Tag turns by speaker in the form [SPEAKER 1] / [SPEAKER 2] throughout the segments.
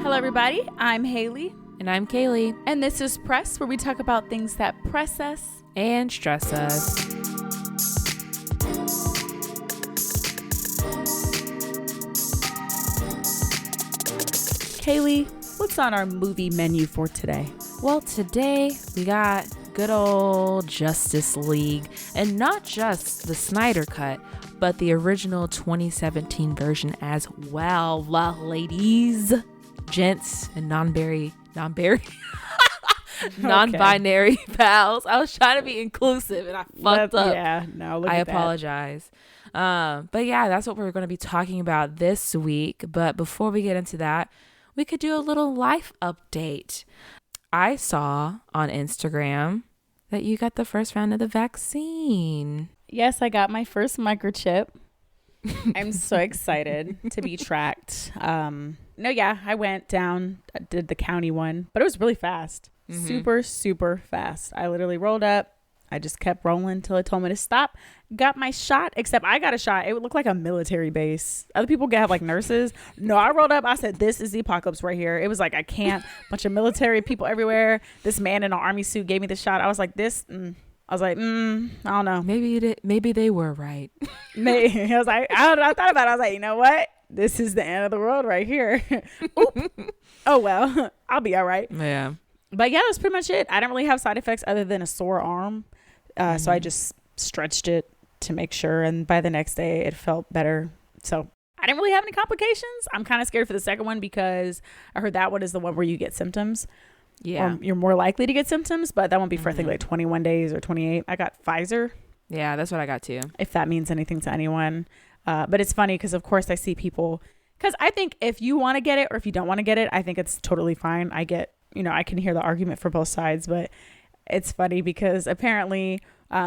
[SPEAKER 1] Hello, everybody. I'm Haley.
[SPEAKER 2] And I'm Kaylee.
[SPEAKER 1] And this is Press, where we talk about things that press us
[SPEAKER 2] and stress us.
[SPEAKER 1] Kaylee, what's on our movie menu for today?
[SPEAKER 2] Well, today we got good old Justice League, and not just the Snyder Cut, but the original 2017 version as well. Ladies, gents, and non-binary pals. I was trying to be inclusive and I fucked up.
[SPEAKER 1] Yeah, no, look
[SPEAKER 2] I
[SPEAKER 1] at that.
[SPEAKER 2] apologize. But yeah, that's what we're going to be talking about this week. But before we get into that, we could do a little life update. I saw on Instagram that you got the first round of the vaccine.
[SPEAKER 1] Yes, I got my first microchip. I'm so excited to be tracked. I went down, did the county one, but it was really fast. Mm-hmm. Super fast. I literally rolled up. I just kept rolling until it told me to stop. Got my shot, except I got a shot. It would look like a military base. Other people have like nurses. No, I rolled up. I said, this is the apocalypse right here. It was like, I can't. Bunch of military people everywhere. This man in an army suit gave me the shot. I was like, I don't know.
[SPEAKER 2] Maybe they were right.
[SPEAKER 1] Maybe. I was like, I thought about it. I was like, you know what? This is the end of the world right here. Oop. Oh, well, I'll be all right.
[SPEAKER 2] Yeah.
[SPEAKER 1] But yeah, that's pretty much it. I didn't really have side effects other than a sore arm. So I just stretched it to make sure. And by the next day, it felt better. So I didn't really have any complications. I'm kind of scared for the second one because I heard that one is the one where you get symptoms.
[SPEAKER 2] Yeah.
[SPEAKER 1] You're more likely to get symptoms, but that won't be for I think like 21 days or 28. I got Pfizer.
[SPEAKER 2] Yeah, that's what I got too.
[SPEAKER 1] If that means anything to anyone. But it's funny because, of course, I see people. Because I think if you want to get it or if you don't want to get it, I think it's totally fine. I can hear the argument for both sides, but it's funny because apparently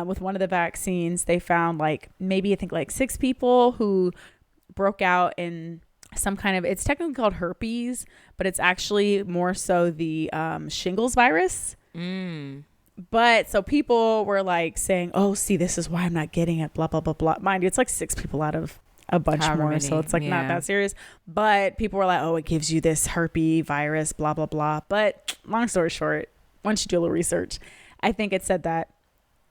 [SPEAKER 1] with one of the vaccines, they found maybe 6 people who broke out in some kind of, it's technically called herpes, but it's actually more so the shingles virus. But so people were saying, oh, see, this is why I'm not getting it, blah, blah, blah, blah. Mind you, it's 6 people out of a bunch more. So it's not that serious. But people were like, oh, it gives you this herpes virus, blah, blah, blah. But long story short, once you do a little research, I think it said that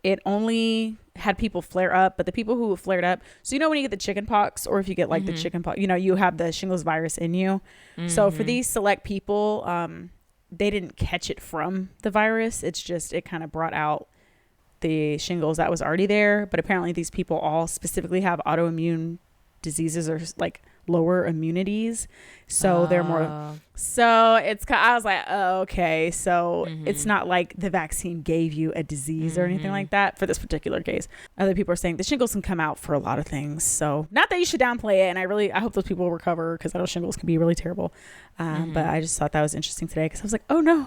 [SPEAKER 1] it only had people flare up, but the people who flared up. So, when you get the chicken pox or if you get the chicken pox, you have the shingles virus in you. So for these select people, they didn't catch it from the virus. It's just, it kind of brought out the shingles that was already there. But apparently these people all specifically have autoimmune diseases or lower immunities. So they're more, so it's, I was like, oh, okay. So it's not like the vaccine gave you a disease or anything like that for this particular case. Other people are saying the shingles can come out for a lot of things. So not that you should downplay it. And I hope those people will recover because I know shingles can be really terrible. But I just thought that was interesting today because I was like, oh no,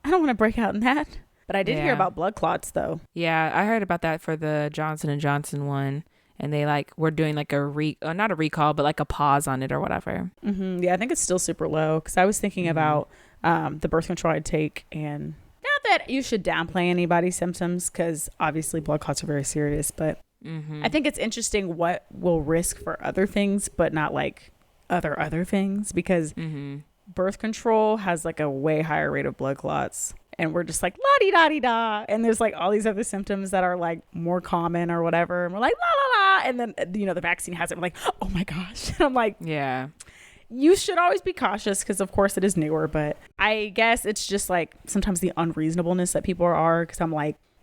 [SPEAKER 1] I don't want to break out in that. But I did hear about blood clots though.
[SPEAKER 2] Yeah, I heard about that for the Johnson & Johnson one. And they we're doing not a recall, but a pause on it or whatever.
[SPEAKER 1] Yeah, I think it's still super low because I was thinking about the birth control I'd take, and not that you should downplay anybody's symptoms because obviously blood clots are very serious. But I think it's interesting what we'll risk for other things, but not other things because birth control has a way higher rate of blood clots. And we're just la-di-da-di-da. And there's all these other symptoms that are more common or whatever. And we're la-la-la. And then, the vaccine has it. We're oh my gosh. And I'm
[SPEAKER 2] yeah,
[SPEAKER 1] you should always be cautious because of course it is newer. But I guess it's just sometimes the unreasonableness that people are because I'm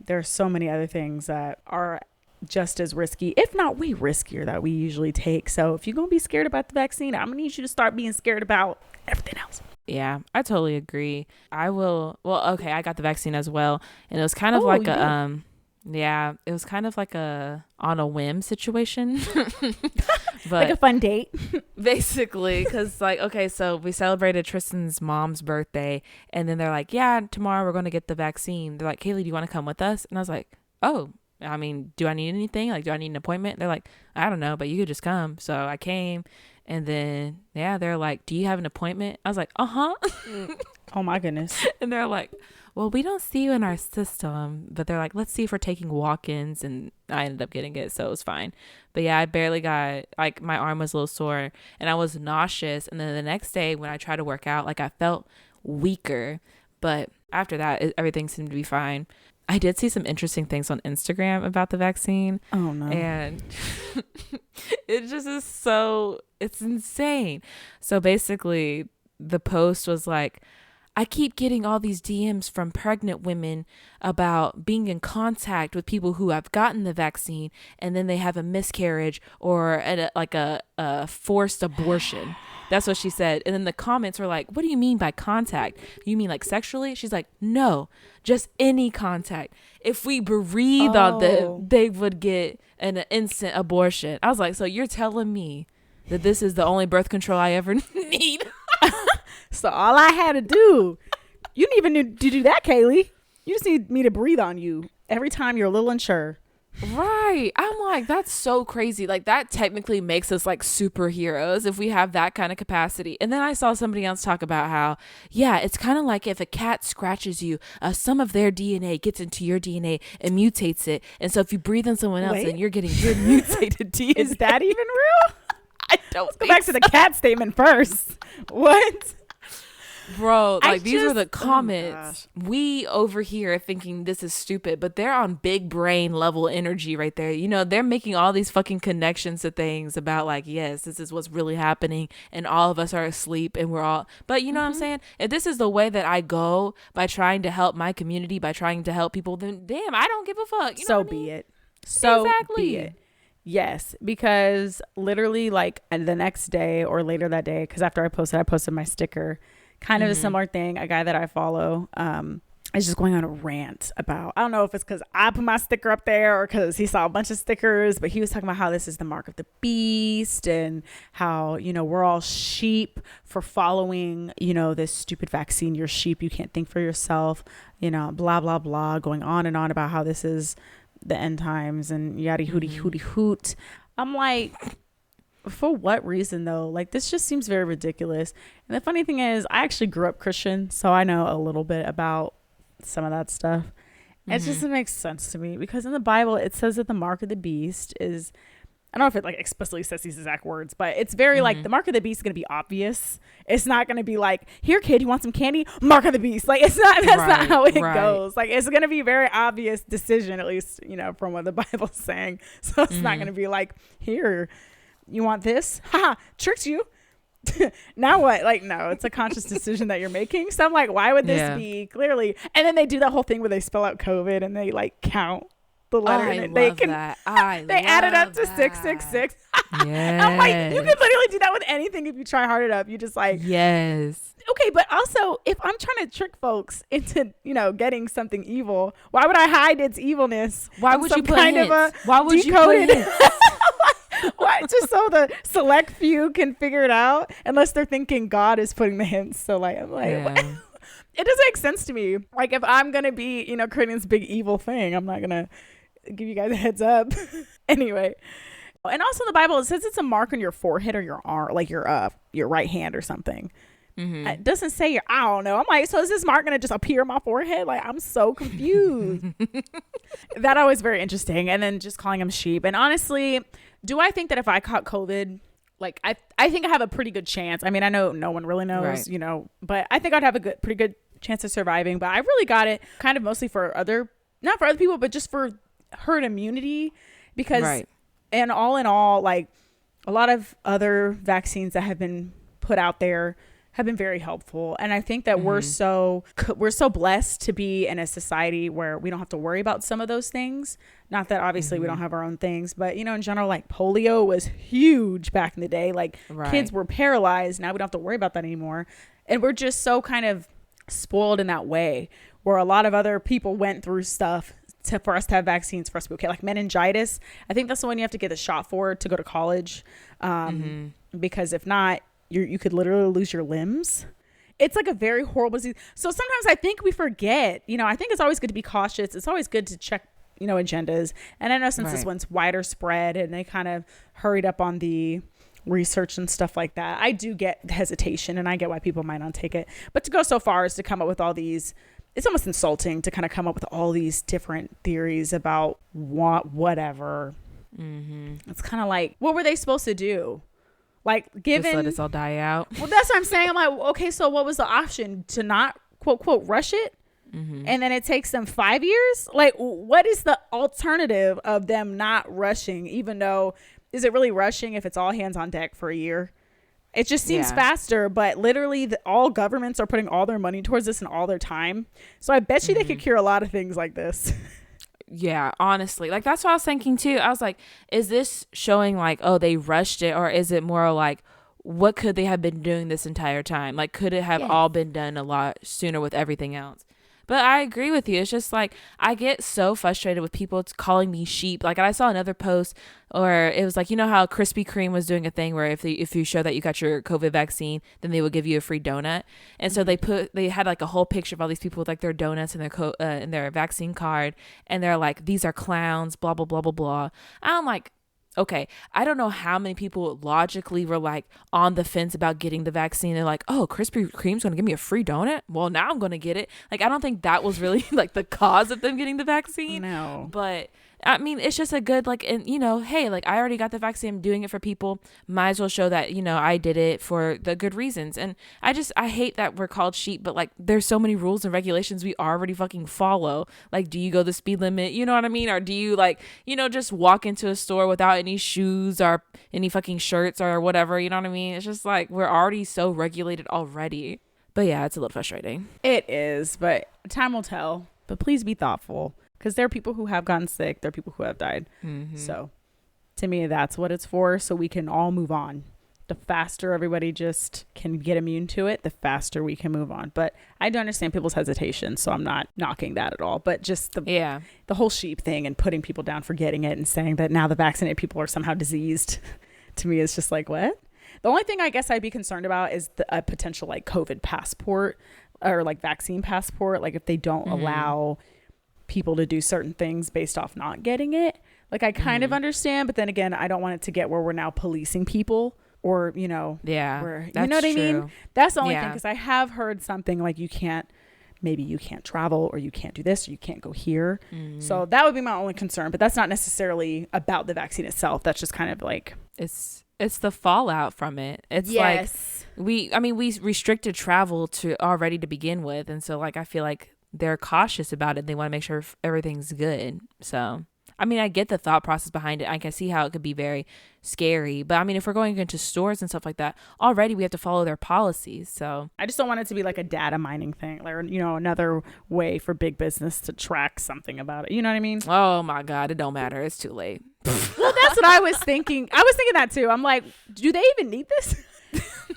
[SPEAKER 1] there are so many other things that are just as risky, if not way riskier that we usually take. So if you're going to be scared about the vaccine, I'm going to need you to start being scared about everything else.
[SPEAKER 2] Yeah, I totally agree. I got the vaccine as well. And it was kind of it was kind of a on a whim situation. But
[SPEAKER 1] a fun date.
[SPEAKER 2] Basically, because so we celebrated Tristan's mom's birthday. And then they're yeah, tomorrow we're going to get the vaccine. They're Kaylee, do you want to come with us? And I was like, oh, I mean, do I need anything? Do I need an appointment? They're I don't know, but you could just come. So I came. And then, yeah, they're like, do you have an appointment? I was like, uh-huh.
[SPEAKER 1] Oh, my goodness.
[SPEAKER 2] And they're like, well, we don't see you in our system. But they're like, let's see if we're taking walk-ins. And I ended up getting it, so it was fine. But yeah, I barely got, like, my arm was a little sore. And I was nauseous. And then the next day when I tried to work out, like, I felt weaker. But after that, everything seemed to be fine. I did see some interesting things on Instagram about the vaccine.
[SPEAKER 1] Oh, no.
[SPEAKER 2] And it just is so, it's insane. So basically, the post was like, I keep getting all these DMs from pregnant women about being in contact with people who have gotten the vaccine and then they have a miscarriage or a forced abortion. That's what she said. And then the comments were like, what do you mean by contact? You mean like sexually? She's like, no, just any contact. If we breathe on them, they would get an instant abortion. I was like, so you're telling me that this is the only birth control I ever need?
[SPEAKER 1] So all I had to do, you didn't even need to do that, Kaylee. You just need me to breathe on you every time you're a little unsure.
[SPEAKER 2] Right. I'm like, that's so crazy. Like, that technically makes us like superheroes if we have that kind of capacity. And then I saw somebody else talk about how, yeah, it's kind of like if a cat scratches you, some of their DNA gets into your DNA and mutates it. And so if you breathe on someone else, then you're getting your mutated DNA.
[SPEAKER 1] Is that even real?
[SPEAKER 2] I don't
[SPEAKER 1] Let's go back to the cat statement first. What?
[SPEAKER 2] Bro, like, these are the comments. We over here thinking this is stupid, but they're on big brain level energy right there. You know, they're making all these fucking connections to things about like, yes, this is what's really happening and all of us are asleep and we're all, but you know what I'm saying? If this is the way that I go by trying to help my community, by trying to help people, then damn, I don't give a fuck. You know what I mean?
[SPEAKER 1] Be it. So
[SPEAKER 2] exactly.
[SPEAKER 1] Be it. Yes, because literally like the next day or later that day, because after I posted my sticker. Kind of a similar thing. A guy that I follow is just going on a rant about, I don't know if it's because I put my sticker up there or because he saw a bunch of stickers, but he was talking about how this is the mark of the beast and how, you know, we're all sheep for following, you know, this stupid vaccine. You're sheep. You can't think for yourself, you know, blah, blah, blah, going on and on about how this is the end times and yada hooty hoot. I'm like, for what reason though? Like, this just seems very ridiculous. And the funny thing is, I actually grew up Christian, so I know a little bit about some of that stuff. It just makes sense to me because in the Bible it says that the mark of the beast is, I don't know if it like explicitly says these exact words, but it's very like the mark of the beast is going to be obvious. It's not going to be like, here kid, you want some candy? Mark of the beast. Like, it's not, that's not how it goes. Like, it's going to be a very obvious decision, at least, you know, from what the Bible's saying. So it's not going to be like, here, you want this? Haha, tricked you. Now what? Like, no, it's a conscious decision that you're making. So I'm like, why would this be clearly? And then they do that whole thing where they spell out COVID and they like count the letter and they add it up to 666.
[SPEAKER 2] Yes.
[SPEAKER 1] I'm like, you can literally do that with anything if you try hard enough. You just like,
[SPEAKER 2] yes.
[SPEAKER 1] Okay, but also if I'm trying to trick folks into, you know, getting something evil, why would I hide its evilness?
[SPEAKER 2] Why would you put hints? Why would you put hints?
[SPEAKER 1] Why? Just so the select few can figure it out, unless they're thinking God is putting the hints. So like, I'm like, it doesn't make sense to me. Like, if I'm gonna be, you know, creating this big evil thing, I'm not gonna give you guys a heads up. Anyway, and also in the Bible it says it's a mark on your forehead or your arm, like your right hand or something. It doesn't say I don't know. I'm like, so is this mark gonna just appear on my forehead? Like, I'm so confused. That always very interesting. And then just calling them sheep. And honestly, do I think that if I caught COVID, like I think I have a pretty good chance. I mean, I know no one really knows, you know, but I think I'd have a pretty good chance of surviving. But I really got it kind of mostly for not for other people, but just for herd immunity, because and all in all, like a lot of other vaccines that have been put out there have been very helpful. And I think that we're so blessed to be in a society where we don't have to worry about some of those things. Not that obviously we don't have our own things, but you know, in general, like polio was huge back in the day. Like kids were paralyzed. Now we don't have to worry about that anymore. And we're just so kind of spoiled in that way, where a lot of other people went through stuff for us to have vaccines for us to be okay. Like meningitis, I think that's the one you have to get a shot for to go to college. Because if not, you could literally lose your limbs. It's like a very horrible disease. So sometimes I think we forget, you know, I think it's always good to be cautious. It's always good to check, you know, agendas. And I know since this one's wider spread and they kind of hurried up on the research and stuff like that, I do get hesitation, and I get why people might not take it. But to go so far as to come up with all these, it's almost insulting to kind of come up with all these different theories about whatever. It's kind of like, what were they supposed to do? Like, given,
[SPEAKER 2] just let us all die out.
[SPEAKER 1] Well, that's what I'm saying. I'm like, okay, so what was the option? To not quote rush it? And then it takes them 5 years? Like, what is the alternative of them not rushing? Even though, is it really rushing if it's all hands on deck for a year? It just seems faster, but literally all governments are putting all their money towards this and all their time. So I bet you they could cure a lot of things like this.
[SPEAKER 2] Yeah, honestly. Like, that's what I was thinking too. I was like, is this showing like, oh, they rushed it? Or is it more like, what could they have been doing this entire time? Like, could it have all been done a lot sooner with everything else? But I agree with you. It's just like, I get so frustrated with people calling me sheep. Like, I saw another post, or it was like, you know how Krispy Kreme was doing a thing where if you show that you got your COVID vaccine, then they would give you a free donut. And so they had like a whole picture of all these people with like their donuts and their vaccine card, and they're like, these are clowns, blah blah blah blah blah. I'm like, okay, I don't know how many people logically were like on the fence about getting the vaccine. They're like, oh, Krispy Kreme's going to give me a free donut? Well, now I'm going to get it. Like, I don't think that was really like the cause of them getting the vaccine.
[SPEAKER 1] No. But
[SPEAKER 2] I mean, it's just a good, like, and you know, hey, like, I already got the vaccine. I'm doing it for people. Might as well show that, you know, I did it for the good reasons. And I hate that we're called sheep, but like, there's so many rules and regulations we already fucking follow. Like, do you go the speed limit? You know what I mean? Or do you, like, you know, just walk into a store without any shoes or any fucking shirts or whatever? You know what I mean? It's just like, we're already so regulated already. But yeah, it's a little frustrating.
[SPEAKER 1] It is, but time will tell. But please be thoughtful. Because there are people who have gotten sick. There are people who have died. So to me, that's what it's for. So we can all move on. The faster everybody just can get immune to it, the faster we can move on. But I do understand people's hesitation. So I'm not knocking that at all. But just the whole sheep thing and putting people down for getting it and saying that now the vaccinated people are somehow diseased. To me, it's just like, what? The only thing I guess I'd be concerned about is a potential like COVID passport or like vaccine passport. Like if they don't allow people to do certain things based off not getting it. Like I kind of understand, but then again, I don't want it to get where we're now policing people or, you know, you know what I mean? That's the only thing, because I have heard something like maybe you can't travel or you can't do this or you can't go here. So that would be my only concern, but that's not necessarily about the vaccine itself. That's just kind of like
[SPEAKER 2] it's the fallout from it. It's like we restricted travel to already to begin with, and so like I feel like they're cautious about it. They want to make sure everything's good. So, I mean, I get the thought process behind it. I can see how it could be very scary. But I mean, if we're going into stores and stuff like that, already we have to follow their policies. So I
[SPEAKER 1] just don't want it to be like a data mining thing, or, you know, another way for big business to track something about it. You know what I mean?
[SPEAKER 2] Oh my God, it don't matter. It's too late.
[SPEAKER 1] Well, that's what I was thinking. I was thinking that too. I'm like, do they even need this?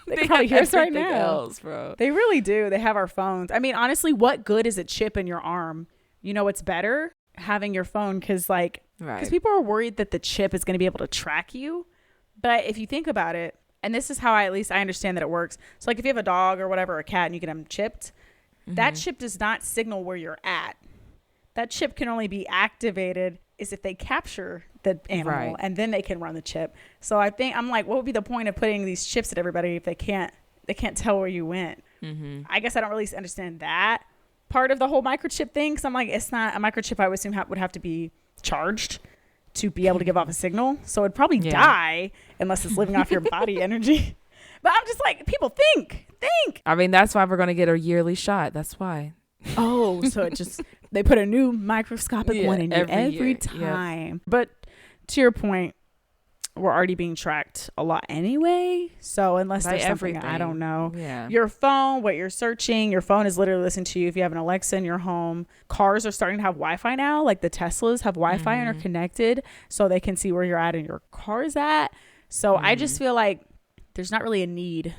[SPEAKER 1] They probably hear us right now.
[SPEAKER 2] Else, bro.
[SPEAKER 1] They really do. They have our phones. I mean, honestly, what good is a chip in your arm? You know, it's better having your phone because people are worried that the chip is going to be able to track you. But if you think about it, and this is how at least I understand that it works. So like if you have a dog or whatever, or a cat, and you get them chipped, that chip does not signal where you're at. That chip can only be activated is if they capture the animal and then they can run the chip. So I'm like, what would be the point of putting these chips at everybody if they can't tell where you went? I guess I don't really understand that part of the whole microchip thing. Cause I'm like, it's not a microchip. I would assume would have to be charged to be able to give off a signal. So it'd probably die unless it's living off your body energy. But I'm just like, people think.
[SPEAKER 2] I mean, that's why we're going to get a yearly shot. That's why.
[SPEAKER 1] Oh, so it just, they put a new microscopic one in you every time. Yep. But to your point, we're already being tracked a lot anyway. So unless there's something I don't know, your phone, what you're searching, your phone is literally listening to you. If you have an Alexa in your home, cars are starting to have Wi-Fi now. Like the Teslas have Wi-Fi and are connected, so they can see where you're at and your car's at. So I just feel like there's not really a need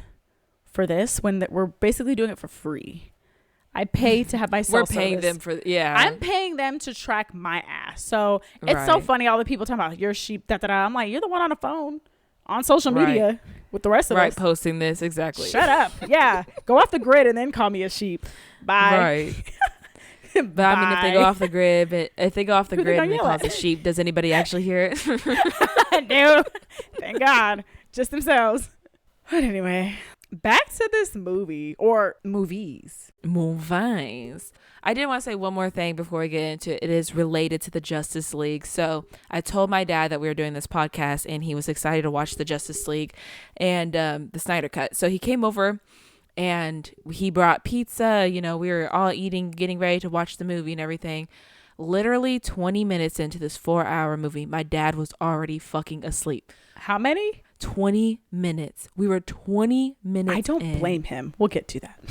[SPEAKER 1] for this when we're basically doing it for free. I pay to have my cell service.
[SPEAKER 2] We're paying them for,
[SPEAKER 1] I'm paying them to track my ass. So it's so funny, all the people talking about your sheep, I'm like, you're the one on the phone, on social media with the rest of us.
[SPEAKER 2] Posting this, exactly.
[SPEAKER 1] Shut up. Yeah. Go off the grid and then call me a sheep. Bye.
[SPEAKER 2] Right. But I mean, if they go off the grid, and they call us a sheep, does anybody actually hear it?
[SPEAKER 1] No. Thank God. just themselves. But anyway, back to this movie or movies.
[SPEAKER 2] Movies. I did want to say one more thing before we get into it. It is related to the Justice League. So I told my dad that we were doing this podcast, and he was excited to watch the Justice League and the Snyder Cut. So he came over and he brought pizza. You know, we were all eating, getting ready to watch the movie and everything. Literally 20 minutes into this 4-hour movie, my dad was already fucking asleep.
[SPEAKER 1] How many?
[SPEAKER 2] 20 minutes. We were 20 minutes
[SPEAKER 1] I don't
[SPEAKER 2] in.
[SPEAKER 1] blame him. We'll get to that.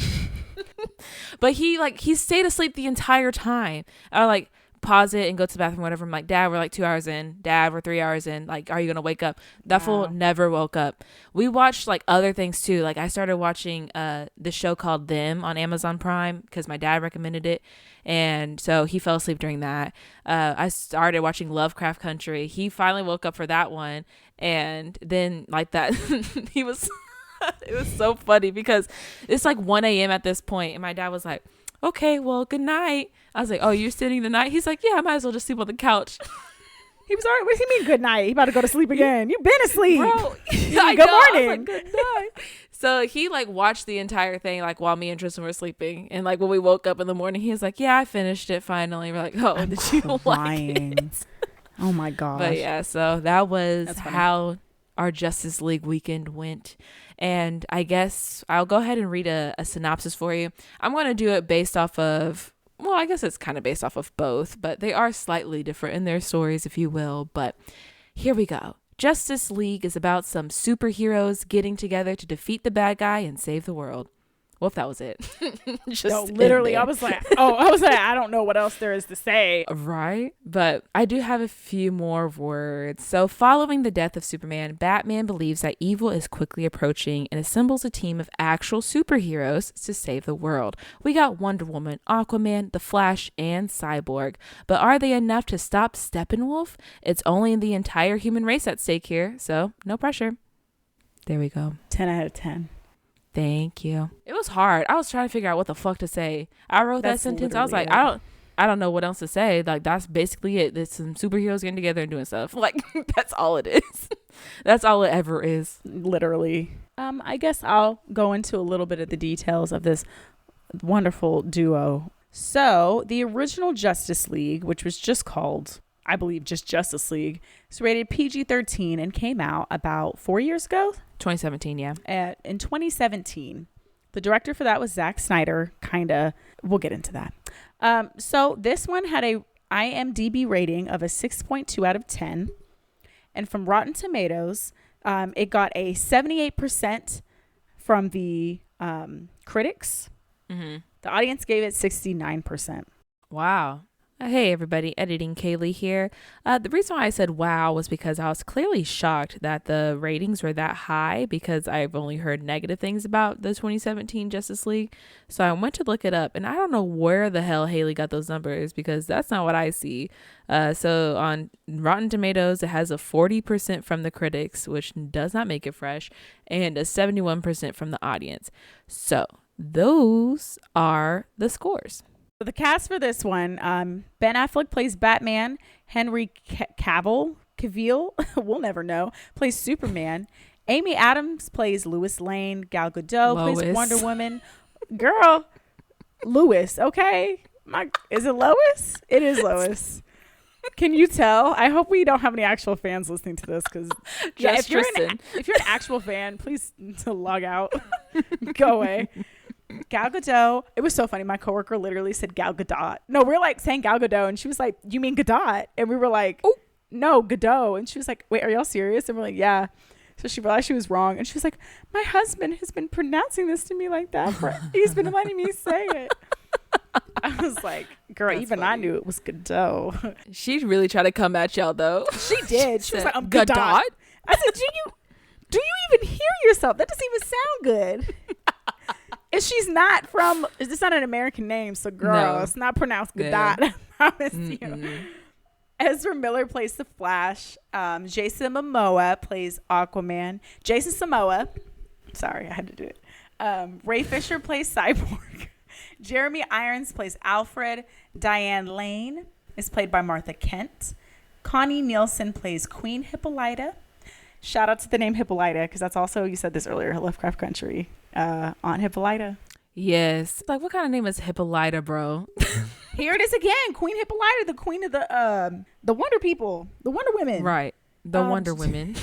[SPEAKER 2] But he stayed asleep the entire time. I like pause it and go to the bathroom, whatever. I'm like, Dad, we're like 2 hours in. Dad, we're 3 hours in. Like, are you gonna wake up? That fool never woke up. We watched like other things too. Like I started watching the show called Them on Amazon Prime because my dad recommended it, and so he fell asleep during that. I started watching Lovecraft Country. He finally woke up for that one, and then like that he was it was so funny because it's like 1 a.m. at this point, and my dad was like, okay, well, good night. I was like, oh, you're sitting the night? He's like, yeah, I might as well just sleep on the couch.
[SPEAKER 1] He was all right. What does he mean good night? He about to go to sleep again. You've been asleep.
[SPEAKER 2] Bro,
[SPEAKER 1] good morning.
[SPEAKER 2] Like, good night. So he like watched the entire thing like while me and Tristan were sleeping. And like when we woke up in the morning, he was like, yeah, I finished it finally. We're like, oh, did you like it?
[SPEAKER 1] Oh my gosh.
[SPEAKER 2] But yeah, so that was how our Justice League weekend went. And I guess I'll go ahead and read a synopsis for you. I'm going to do it based off of, well, I guess it's kind of based off of both, but they are slightly different in their stories, if you will. But here we go. Justice League is about some superheroes getting together to defeat the bad guy and save the world. Well, if that was it.
[SPEAKER 1] Just no, literally, I was like, I don't know what else there is to say.
[SPEAKER 2] Right? But I do have a few more words. So following the death of Superman, Batman believes that evil is quickly approaching and assembles a team of actual superheroes to save the world. We got Wonder Woman, Aquaman, The Flash, and Cyborg. But are they enough to stop Steppenwolf? It's only the entire human race at stake here, so no pressure. There we go.
[SPEAKER 1] 10 out of 10.
[SPEAKER 2] Thank you. It was hard. I was trying to figure out what the fuck to say. I wrote that sentence. I was like, I don't know what else to say. Like, that's basically it. There's some superheroes getting together and doing stuff. Like, that's all it is. That's all it ever is.
[SPEAKER 1] Literally. I guess I'll go into a little bit of the details of this wonderful duo. So, the original Justice League, which was just called, I believe, just Justice League, is rated PG-13 and came out about 4 years ago.
[SPEAKER 2] 2017, yeah.
[SPEAKER 1] In 2017. The director for that was Zack Snyder. We'll get into that. So this one had a IMDb rating of a 6.2 out of 10. And from Rotten Tomatoes, it got a 78% from the critics. Mm-hmm. The audience gave it 69%.
[SPEAKER 2] Wow. Hey everybody, editing Kaylee here. The reason why I said wow was because I was clearly shocked that the ratings were that high because I've only heard negative things about the 2017 Justice League. So I went to look it up and I don't know where the hell Haley got those numbers because that's not what I see. So on Rotten Tomatoes, it has a 40% from the critics, which does not make it fresh, and a 71% from the audience. So those are the scores.
[SPEAKER 1] The cast for this one, Ben Affleck plays Batman, Henry Cavill, we'll never know, plays Superman, Amy Adams plays Lois Lane, Gal Gadot plays Wonder Woman. Girl, Lois, okay? Is it Lois? It is Lois. Can you tell? I hope we don't have any actual fans listening to this because if you're an actual fan, please log out. Go away. Gal Gadot. It was so funny. My coworker literally said Gal Gadot. No, we're like saying Gal Gadot, and she was like, "You mean Gadot?" And we were like, "Oh, no, Gadot." And she was like, "Wait, are y'all serious?" And we're like, "Yeah." So she realized she was wrong, and she was like, "My husband has been pronouncing this to me like that. He's been letting me say it." I was like, "Girl, that's even funny. I knew it was Gadot."
[SPEAKER 2] She really tried to come at y'all though.
[SPEAKER 1] She did. She was like, "I'm Gadot." I said, "Do you even hear yourself? That doesn't even sound good." And she's not from, it's not an American name, so girl, it's not pronounced Godot, I promise you. Ezra Miller plays the Flash. Jason Momoa plays Aquaman. Sorry, I had to do it. Ray Fisher plays Cyborg. Jeremy Irons plays Alfred. Diane Lane is played by Martha Kent. Connie Nielsen plays Queen Hippolyta. Shout out to the name Hippolyta, because that's also, you said this earlier, Lovecraft Country. Aunt Hippolyta.
[SPEAKER 2] Yes. Like, what kind of name is Hippolyta, bro?
[SPEAKER 1] Here it is again. Queen Hippolyta, the queen of the Wonder People, the Wonder Women.
[SPEAKER 2] Right. The Wonder Women.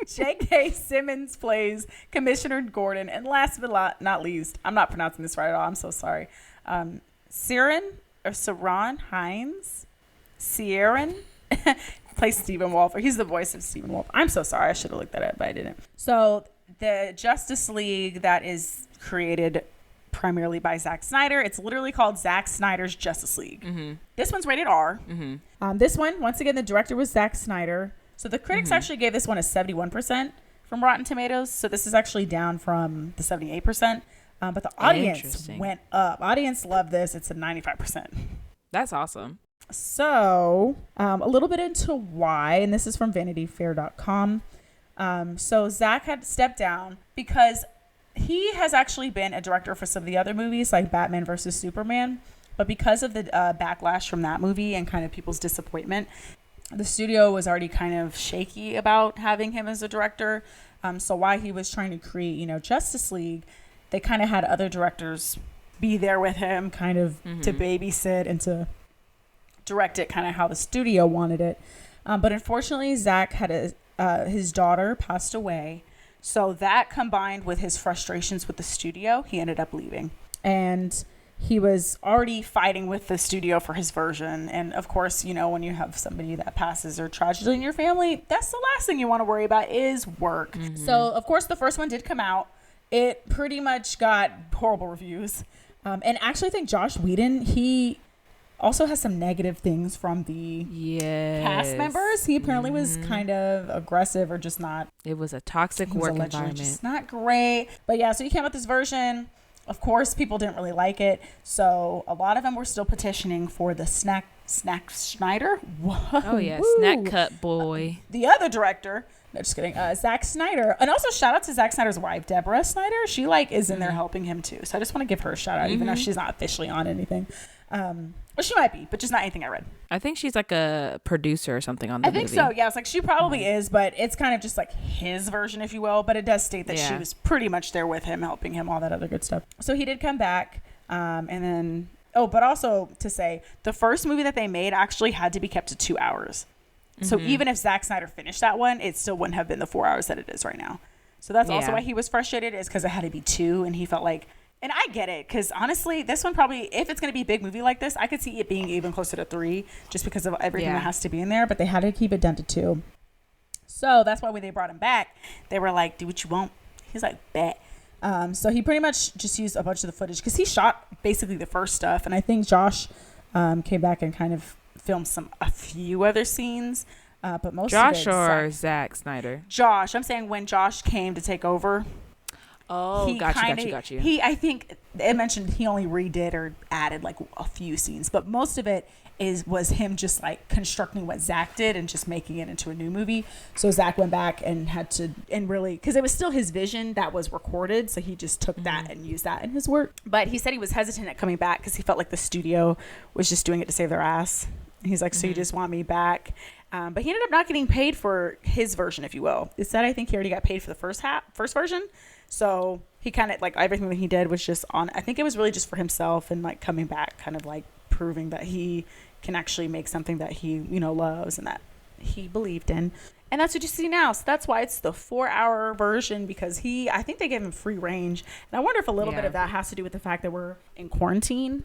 [SPEAKER 1] J.K. Simmons plays Commissioner Gordon. And last but not least, I'm not pronouncing this right at all. I'm so sorry. Saran Hines. Sieran plays Stephen Wolf. He's the voice of Stephen Wolf. I'm so sorry. I should have looked that up, but I didn't. So the Justice League that is created primarily by Zack Snyder. It's literally called Zack Snyder's Justice League. Mm-hmm. This one's rated R. Mm-hmm. This one, once again, the director was Zack Snyder. So the critics actually gave this one a 71% from Rotten Tomatoes. So this is actually down from the 78%. But the audience went up. Audience loved this. It's a 95%.
[SPEAKER 2] That's awesome.
[SPEAKER 1] So a little bit into why, and this is from VanityFair.com. So Zack had stepped down because he has actually been a director for some of the other movies like Batman versus Superman. But because of the backlash from that movie and kind of people's disappointment, the studio was already kind of shaky about having him as a director. So while he was trying to create, Justice League, they kind of had other directors be there with him kind of to babysit and to direct it kind of how the studio wanted it. But unfortunately, Zack had his daughter passed away. So that combined with his frustrations with the studio, he ended up leaving. And he was already fighting with the studio for his version. And of course, when you have somebody that passes or tragedy in your family, that's the last thing you want to worry about is work. Mm-hmm. So of course, the first one did come out. It pretty much got horrible reviews. And actually, I think Josh Whedon, he also has some negative things from the cast members. He apparently was kind of aggressive or just not.
[SPEAKER 2] It was a toxic work environment.
[SPEAKER 1] Just not great. But yeah, so he came out with this version. Of course, people didn't really like it. So a lot of them were still petitioning for the Snack Schneider. Whoa.
[SPEAKER 2] Oh, yeah. Snack Cut Boy.
[SPEAKER 1] The other director. No, just kidding. Zack Snyder. And also shout out to Zack Snyder's wife, Deborah Snyder. She is in there helping him too. So I just want to give her a shout out, even though she's not officially on anything. Well, she might be, but just not anything I read.
[SPEAKER 2] I think she's like a producer or something on the movie.
[SPEAKER 1] I think so. Yeah, it's like she probably is, but it's kind of just like his version, if you will. But it does state that she was pretty much there with him, helping him, all that other good stuff. So he did come back, and then but also to say the first movie that they made actually had to be kept to 2 hours. So even if Zack Snyder finished that one, it still wouldn't have been the 4 hours that it is right now. So that's also why he was frustrated, is because it had to be 2, and he felt like. And I get it, because honestly, this one probably, if it's going to be a big movie like this, I could see it being even closer to 3 just because of everything that has to be in there. But they had to keep it down to 2. So that's why when they brought him back, they were like, do what you want. He's like, bet. So he pretty much just used a bunch of the footage because he shot basically the first stuff. And I think Josh came back and kind of filmed a few other scenes. But most of it.
[SPEAKER 2] Josh or Zack Snyder?
[SPEAKER 1] Josh. I'm saying when Josh came to take over.
[SPEAKER 2] Oh, got you.
[SPEAKER 1] I think it mentioned he only redid or added like a few scenes, but most of it was him just like constructing what Zack did and just making it into a new movie. So Zack went back and had to, and really, because it was still his vision that was recorded, so he just took that and used that in his work. But he said he was hesitant at coming back because he felt like the studio was just doing it to save their ass. And he's like, so you just want me back? But he ended up not getting paid for his version, if you will. It said I think he already got paid for the first version. So he kind of like everything that he did was just on, I think it was really just for himself and like coming back, kind of like proving that he can actually make something that he, loves and that he believed in. And that's what you see now. So that's why it's the 4-hour version, because I think they gave him free range. And I wonder if a little bit of that has to do with the fact that we're in quarantine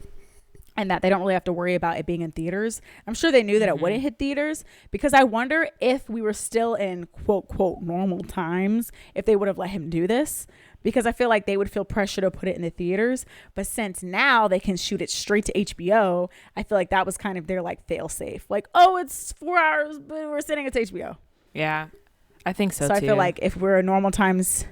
[SPEAKER 1] and that they don't really have to worry about it being in theaters. I'm sure they knew that it wouldn't hit theaters, because I wonder if we were still in quote, quote, normal times, if they would have let him do this, because I feel like they would feel pressure to put it in the theaters. But since now they can shoot it straight to HBO, I feel like that was kind of their like fail safe. Like, oh, it's 4 hours, but we're sending it to HBO.
[SPEAKER 2] Yeah, I think so
[SPEAKER 1] too.
[SPEAKER 2] So
[SPEAKER 1] I feel like if we're in normal times,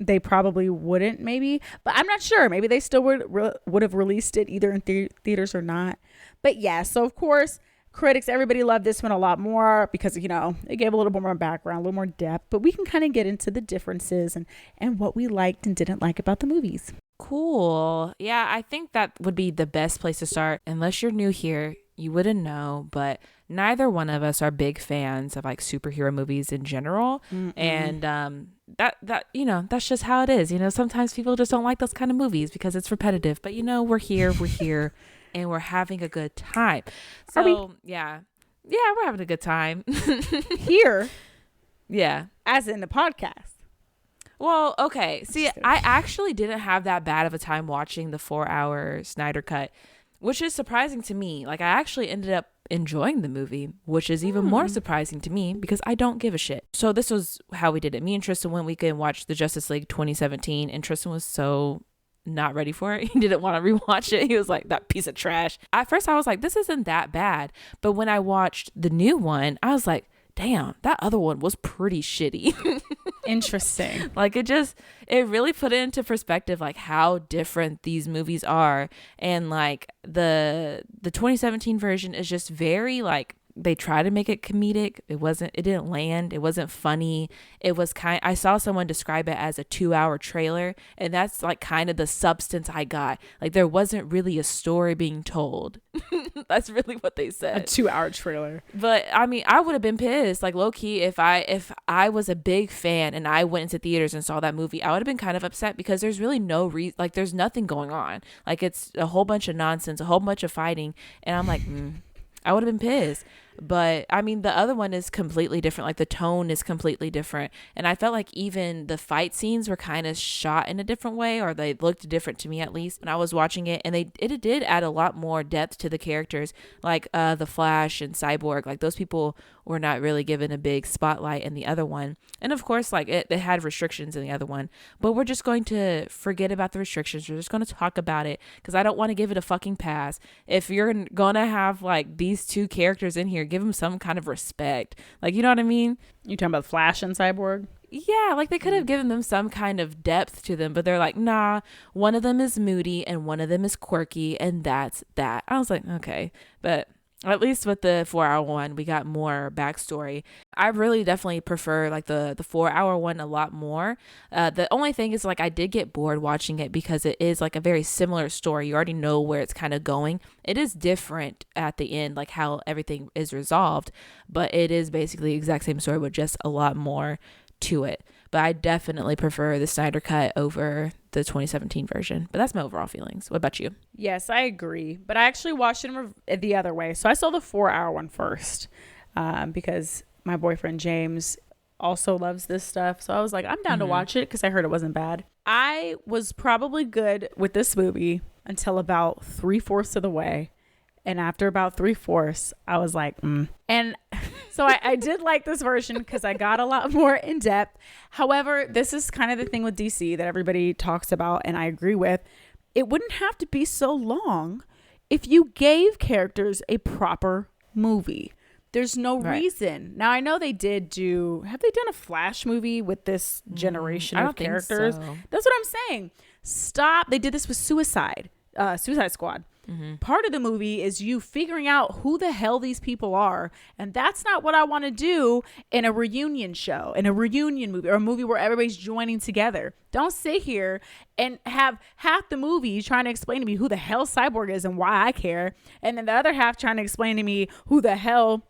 [SPEAKER 1] they probably wouldn't, maybe, but I'm not sure. Maybe they still would have released it either in theaters or not. But yeah, so of course, critics, everybody loved this one a lot more because, it gave a little bit more background, a little more depth, but we can kind of get into the differences and what we liked and didn't like about the movies.
[SPEAKER 2] Cool. Yeah, I think that would be the best place to start. Unless you're new here, you wouldn't know, but neither one of us are big fans of like superhero movies in general. And that you know, that's just how it is. You know, sometimes people just don't like those kind of movies because it's repetitive, but you know, we're here and we're having a good time. So yeah, we're having a good time
[SPEAKER 1] here.
[SPEAKER 2] Yeah,
[SPEAKER 1] as in the podcast.
[SPEAKER 2] Well, okay. See, I actually didn't have that bad of a time watching the 4-hour Snyder Cut, which is surprising to me. Like, I actually ended up enjoying the movie, which is even more surprising to me because I don't give a shit. So this was how we did it. Me and Tristan went weekend and watched the Justice League 2017, and Tristan was so not ready for it. He didn't want to rewatch it. He was like, that piece of trash. At first, I was like, this isn't that bad. But when I watched the new one, I was like, damn, that other one was pretty shitty.
[SPEAKER 1] Interesting.
[SPEAKER 2] Like it really put it into perspective, like how different these movies are. And like the 2017 version is just very like, they try to make it comedic. It didn't land. It wasn't funny. It was I saw someone describe it as a 2-hour trailer, and that's like kind of the substance I got. Like there wasn't really a story being told. That's really what they said.
[SPEAKER 1] A 2-hour trailer.
[SPEAKER 2] But I mean, I would have been pissed, like low key, if I was a big fan and I went into theaters and saw that movie, I would have been kind of upset because there's really no reason, like there's nothing going on. Like it's a whole bunch of nonsense, a whole bunch of fighting, and I'm like, I would have been pissed. But I mean, the other one is completely different. Like the tone is completely different. And I felt like even the fight scenes were kind of shot in a different way, or they looked different to me at least when I was watching it. And it did add a lot more depth to the characters, like the Flash and Cyborg. Like those people were not really given a big spotlight in the other one. And of course, like it had restrictions in the other one. But we're just going to forget about the restrictions. We're just going to talk about it because I don't want to give it a fucking pass. If you're going to have like these two characters in here, give them some kind of respect. Like, you know what I mean?
[SPEAKER 1] You talking about Flash and Cyborg?
[SPEAKER 2] Yeah, like they could have given them some kind of depth to them, but they're like, nah, one of them is moody and one of them is quirky, and that's that. I was like, okay. But at least with the 4-hour one, we got more backstory. I really definitely prefer like the 4-hour one a lot more. The only thing is like I did get bored watching it because it is like a very similar story. You already know where it's kind of going. It is different at the end, like how everything is resolved, but it is basically the exact same story with just a lot more to it. But I definitely prefer the Snyder Cut over the 2017 version. But that's my overall feelings. What about you?
[SPEAKER 1] Yes, I agree. But I actually watched it the other way. So I saw the 4-hour one first because my boyfriend James also loves this stuff. So I was like, I'm down to watch it because I heard it wasn't bad. I was probably good with this movie until about 3/4 of the way. And after about 3/4, I was like, And so I did like this version because I got a lot more in depth. However, this is kind of the thing with DC that everybody talks about, and I agree with. It wouldn't have to be so long if you gave characters a proper movie. There's no reason. Now, I know they have they done a Flash movie with this generation of characters?
[SPEAKER 2] So.
[SPEAKER 1] That's what I'm saying. Stop. They did this with Suicide Squad. Part of the movie is you figuring out who the hell these people are, and that's not what I want to do in a reunion show, in a reunion movie, or a movie where everybody's joining together. Don't sit here and have half the movie trying to explain to me who the hell Cyborg is and why I care, and then the other half trying to explain to me who the hell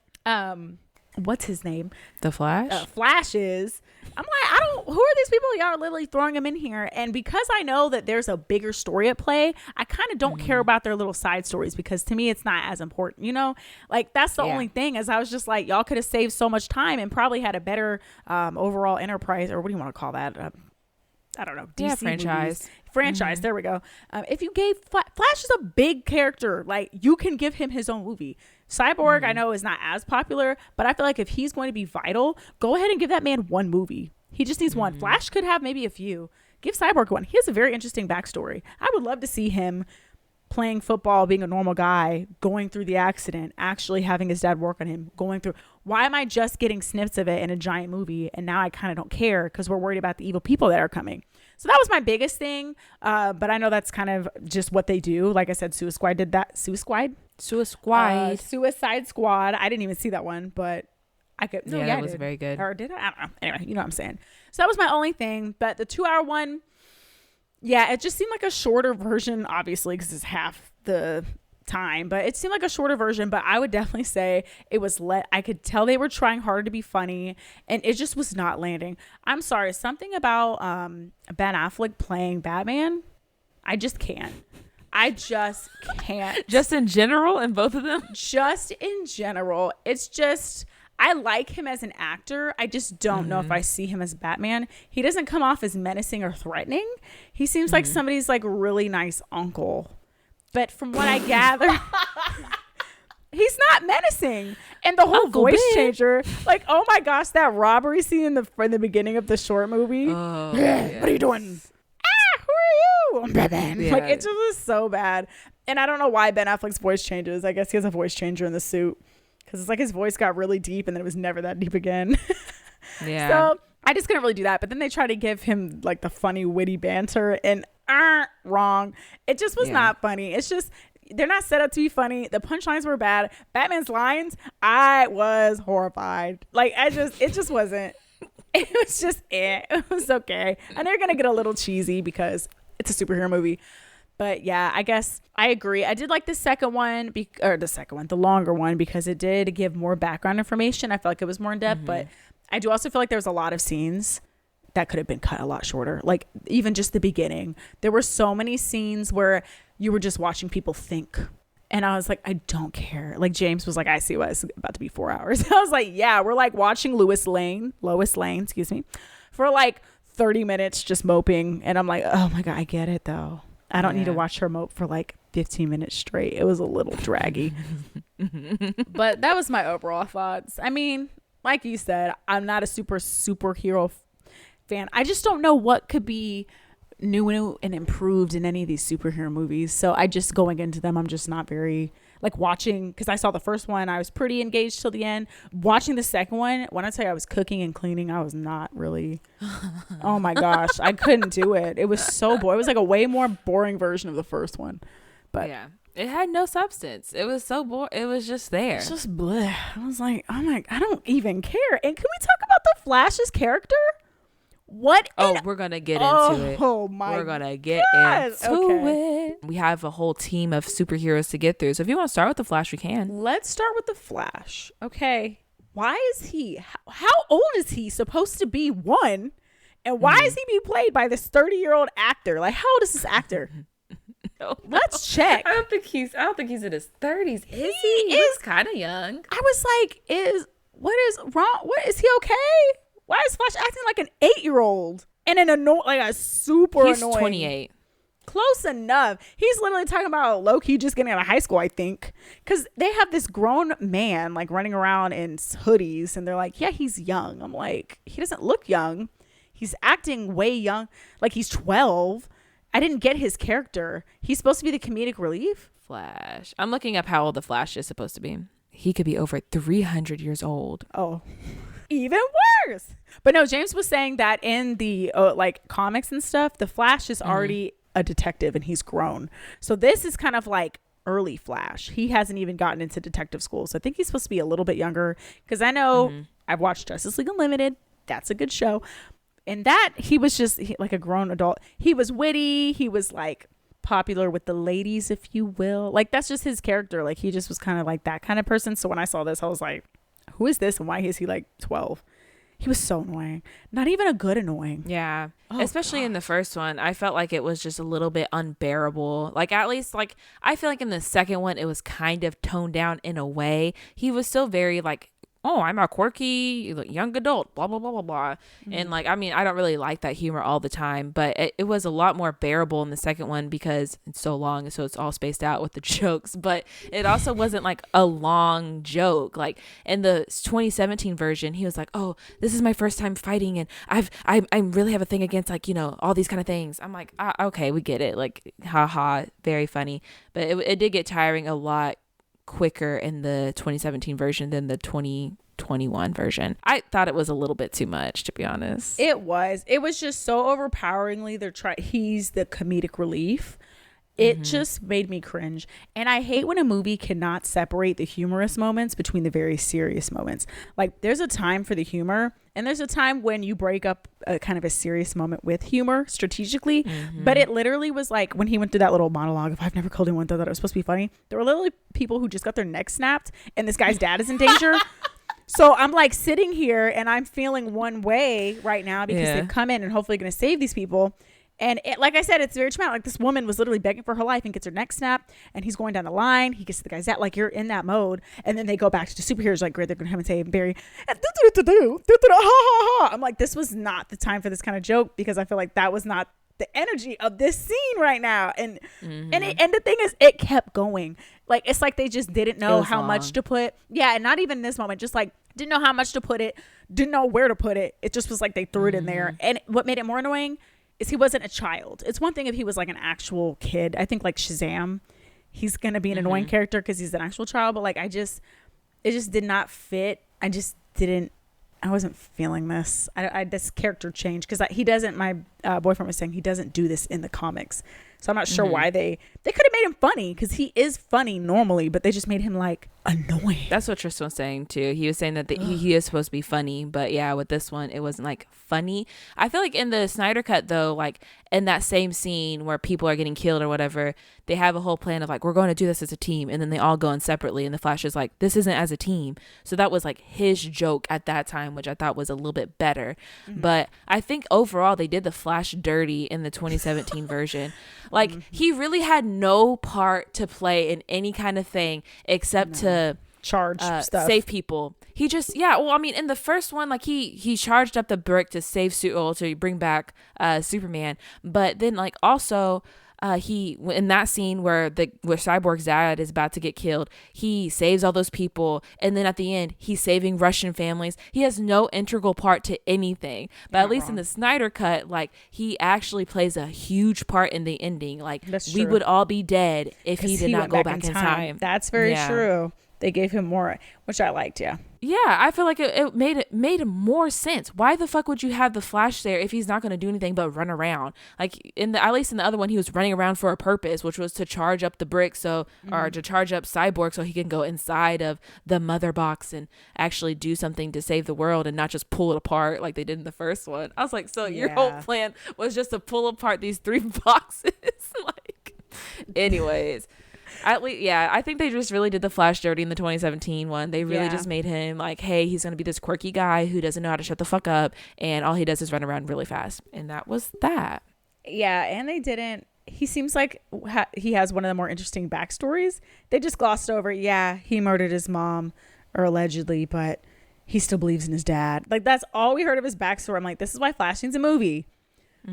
[SPEAKER 1] what's his name,
[SPEAKER 2] the Flash
[SPEAKER 1] is. I'm like, who are these people? Y'all are literally throwing them in here. And because I know that there's a bigger story at play, I kind of don't care about their little side stories because to me, it's not as important, you know? Like, that's the only thing is I was just like, y'all could have saved so much time and probably had a better overall enterprise, or what do you want to call that? I don't know. DC franchise. There we go. If you gave Flash is a big character, like you can give him his own movie. Cyborg, I know, is not as popular, but I feel like if he's going to be vital, go ahead and give that man one movie. He just needs one. Flash could have maybe a few. Give Cyborg one. He has a very interesting backstory. I would love to see him playing football, being a normal guy, going through the accident, actually having his dad work on him, going through. Why am I just getting snips of it in a giant movie? And now I kind of don't care because we're worried about the evil people that are coming. So that was my biggest thing. But I know that's kind of just what they do. Like I said, Suicide Squad did that. Suicide Squad. I didn't even see that one, but I could. No,
[SPEAKER 2] that was very good.
[SPEAKER 1] Or did I? I don't know. Anyway, you know what I'm saying. So that was my only thing. But the 2-hour one, yeah, it just seemed like a shorter version, obviously, because it's half the time, but it seemed like a shorter version. But I would definitely say it was I could tell they were trying hard to be funny, and it just was not landing. I'm sorry, something about Ben Affleck playing Batman, I just can't.
[SPEAKER 2] Just in general, in both of them?
[SPEAKER 1] Just in general. It's just, I like him as an actor. I just don't know if I see him as Batman. He doesn't come off as menacing or threatening. He seems like somebody's like really nice uncle. But from what I gather, he's not menacing. And the whole
[SPEAKER 2] Uncle
[SPEAKER 1] voice
[SPEAKER 2] Ben.
[SPEAKER 1] changer, like, oh my gosh, that robbery scene in the beginning of the short movie.
[SPEAKER 2] Oh,
[SPEAKER 1] What are you doing? Who are you? I'm Batman.
[SPEAKER 2] Yeah.
[SPEAKER 1] Like, it just was so bad. And I don't know why Ben Affleck's voice changes. I guess he has a voice changer in the suit. Because it's like his voice got really deep and then it was never that deep again.
[SPEAKER 2] Yeah.
[SPEAKER 1] So I just couldn't really do that. But then they try to give him like the funny, witty banter and wrong. It just was not funny. It's just, they're not set up to be funny. The punchlines were bad. Batman's lines, I was horrified. Like, it just wasn't. It was just it was okay. And they're going to get a little cheesy because it's a superhero movie. But yeah, I guess I agree. I did like the second one, the longer one, because it did give more background information. I felt like it was more in depth, but I do also feel like there was a lot of scenes that could have been cut a lot shorter. Like even just the beginning, there were so many scenes where you were just watching people think. And I was like, I don't care. Like James was like, I see why it's about to be 4 hours. I was like, yeah, we're like watching Lois Lane, for like 30 minutes just moping. And I'm like, oh my God, I get it though. I don't need to watch her mope for like 15 minutes straight. It was a little draggy. But that was my overall thoughts. I mean, like you said, I'm not a superhero fan. I just don't know what could be new and improved in any of these superhero movies. So I just, going into them, I'm just not very like watching, because I saw the first one, I was pretty engaged till the end. Watching the second one, when I tell you I was cooking and cleaning, I was not really. Oh my gosh, I couldn't do it. It was so boring. It was like a way more boring version of the first one. But
[SPEAKER 2] yeah, it had no substance. It was so boring. It was just there.
[SPEAKER 1] It's just bleh. I was like, oh my, I don't even care. And can we talk about the Flash's character? What?
[SPEAKER 2] We're gonna get into it.
[SPEAKER 1] Oh my!
[SPEAKER 2] We're gonna get into it. We have a whole team of superheroes to get through. So if you want to start with the Flash, we can.
[SPEAKER 1] Let's start with the Flash. Okay. Why is he? How old is he supposed to be? One, and why is he being played by this 30-year-old actor? Like, how old is this actor? Let's check.
[SPEAKER 2] I don't think he's in his 30s. Is he? He looks kind of young.
[SPEAKER 1] I was like, what is wrong? What is he okay? Why is Flash acting like an 8-year-old and a super
[SPEAKER 2] He's
[SPEAKER 1] annoying?
[SPEAKER 2] 28.
[SPEAKER 1] Close enough. He's literally talking about low-key just getting out of high school, I think, because they have this grown man like running around in hoodies, and they're like, yeah, he's young. I'm like, he doesn't look young. He's acting way young, like he's 12. I didn't get his character. He's supposed to be the comedic relief.
[SPEAKER 2] Flash. I'm looking up how old the Flash is supposed to be. He could be over 300 years old.
[SPEAKER 1] Oh. Even worse. But no, James was saying that in the like comics and stuff, the Flash is already a detective and he's grown. So this is kind of like early Flash. He hasn't even gotten into detective school. So I think he's supposed to be a little bit younger, because I know I've watched Justice League Unlimited. That's a good show. And that he was just like a grown adult. He was witty. He was like popular with the ladies, if you will. Like that's just his character. Like he just was kind of like that kind of person. So when I saw this, I was like, who is this and why is he like 12? He was so annoying. Not even a good annoying.
[SPEAKER 2] Yeah. Especially in the first one, I felt like it was just a little bit unbearable. Like at least like I feel like in the second one it was kind of toned down in a way. He was still very like, oh, I'm a quirky young adult, blah, blah, blah, blah, blah. And like, I mean, I don't really like that humor all the time, but it was a lot more bearable in the second one because it's so long. So it's all spaced out with the jokes, but it also wasn't like a long joke. Like in the 2017 version, he was like, oh, this is my first time fighting. And I really have a thing against like, you know, all these kind of things. I'm like, okay, we get it. Like, haha, very funny. But it did get tiring a lot quicker in the 2017 version than the 2021 version. I thought it was a little bit too much, to be honest.
[SPEAKER 1] It was just so overpoweringly he's the comedic relief, It just made me cringe. And I hate when a movie cannot separate the humorous moments between the very serious moments. Like, there's a time for the humor, and there's a time when you break up a kind of a serious moment with humor strategically. But it literally was like when he went through that little monologue of, I've never killed anyone, thought that it was supposed to be funny. There were literally people who just got their neck snapped, and this guy's dad is in danger. So I'm like sitting here and I'm feeling one way right now because they've come in and hopefully going to save these people. And like I said, it's very traumatic. Like, this woman was literally begging for her life and gets her neck snapped, and he's going down the line. He gets to the guy's that, like, you're in that mode. And then they go back to the superheroes, like, great, they're going to come and save Barry. And I'm like, this was not the time for this kind of joke, because I feel like that was not the energy of this scene right now. And and the thing is, it kept going. Like, it's like they just didn't know how much to put. Yeah, and not even this moment, just like didn't know how much to put it, didn't know where to put it. It just was like they threw it in there. And what made it more annoying is he wasn't a child. It's one thing if he was like an actual kid. I think like Shazam, he's gonna be an annoying character because he's an actual child. But like, it just did not fit. I wasn't feeling this. This character change, because he doesn't. My boyfriend was saying he doesn't do this in the comics. So I'm not sure why they could have made him funny, because he is funny normally, but they just made him like annoying.
[SPEAKER 2] That's what Tristan was saying too. He was saying that he is supposed to be funny, but yeah, with this one, it wasn't like funny. I feel like in the Snyder cut though, like in that same scene where people are getting killed or whatever, they have a whole plan of like, we're going to do this as a team, and then they all go in separately, and the Flash is like, this isn't as a team. So that was like his joke at that time, which I thought was a little bit better. But I think overall they did the Flash dirty in the 2017 version. Like, he really had no part to play in any kind of thing except to
[SPEAKER 1] charge stuff,
[SPEAKER 2] save people. He just, well, I mean, in the first one, like he charged up the brick to save to bring back Superman, but then like also he, in that scene where Cyborg's dad is about to get killed, he saves all those people, and then at the end he's saving Russian families. He has no integral part to anything, but at least in the Snyder cut, like, he actually plays a huge part in the ending. Like, we would all be dead if he did not go back in time.
[SPEAKER 1] That's very true. They gave him more, which I liked.
[SPEAKER 2] Yeah, I feel like it made more sense. Why the fuck would you have the Flash there if he's not going to do anything but run around? Like, at least in the other one, he was running around for a purpose, which was to charge up the brick, or to charge up Cyborg so he can go inside of the mother box and actually do something to save the world and not just pull it apart like they did in the first one. I was like, so your whole plan was just to pull apart these 3 boxes? Like, anyways. I think they just really did the Flash dirty in the 2017 one. They really just made him like, hey, he's going to be this quirky guy who doesn't know how to shut the fuck up, and all he does is run around really fast. And that was that.
[SPEAKER 1] Yeah, and they didn't. He seems like he has one of the more interesting backstories. They just glossed over, he murdered his mom, or allegedly, but he still believes in his dad. Like, that's all we heard of his backstory. I'm like, this is why Flash needs a movie.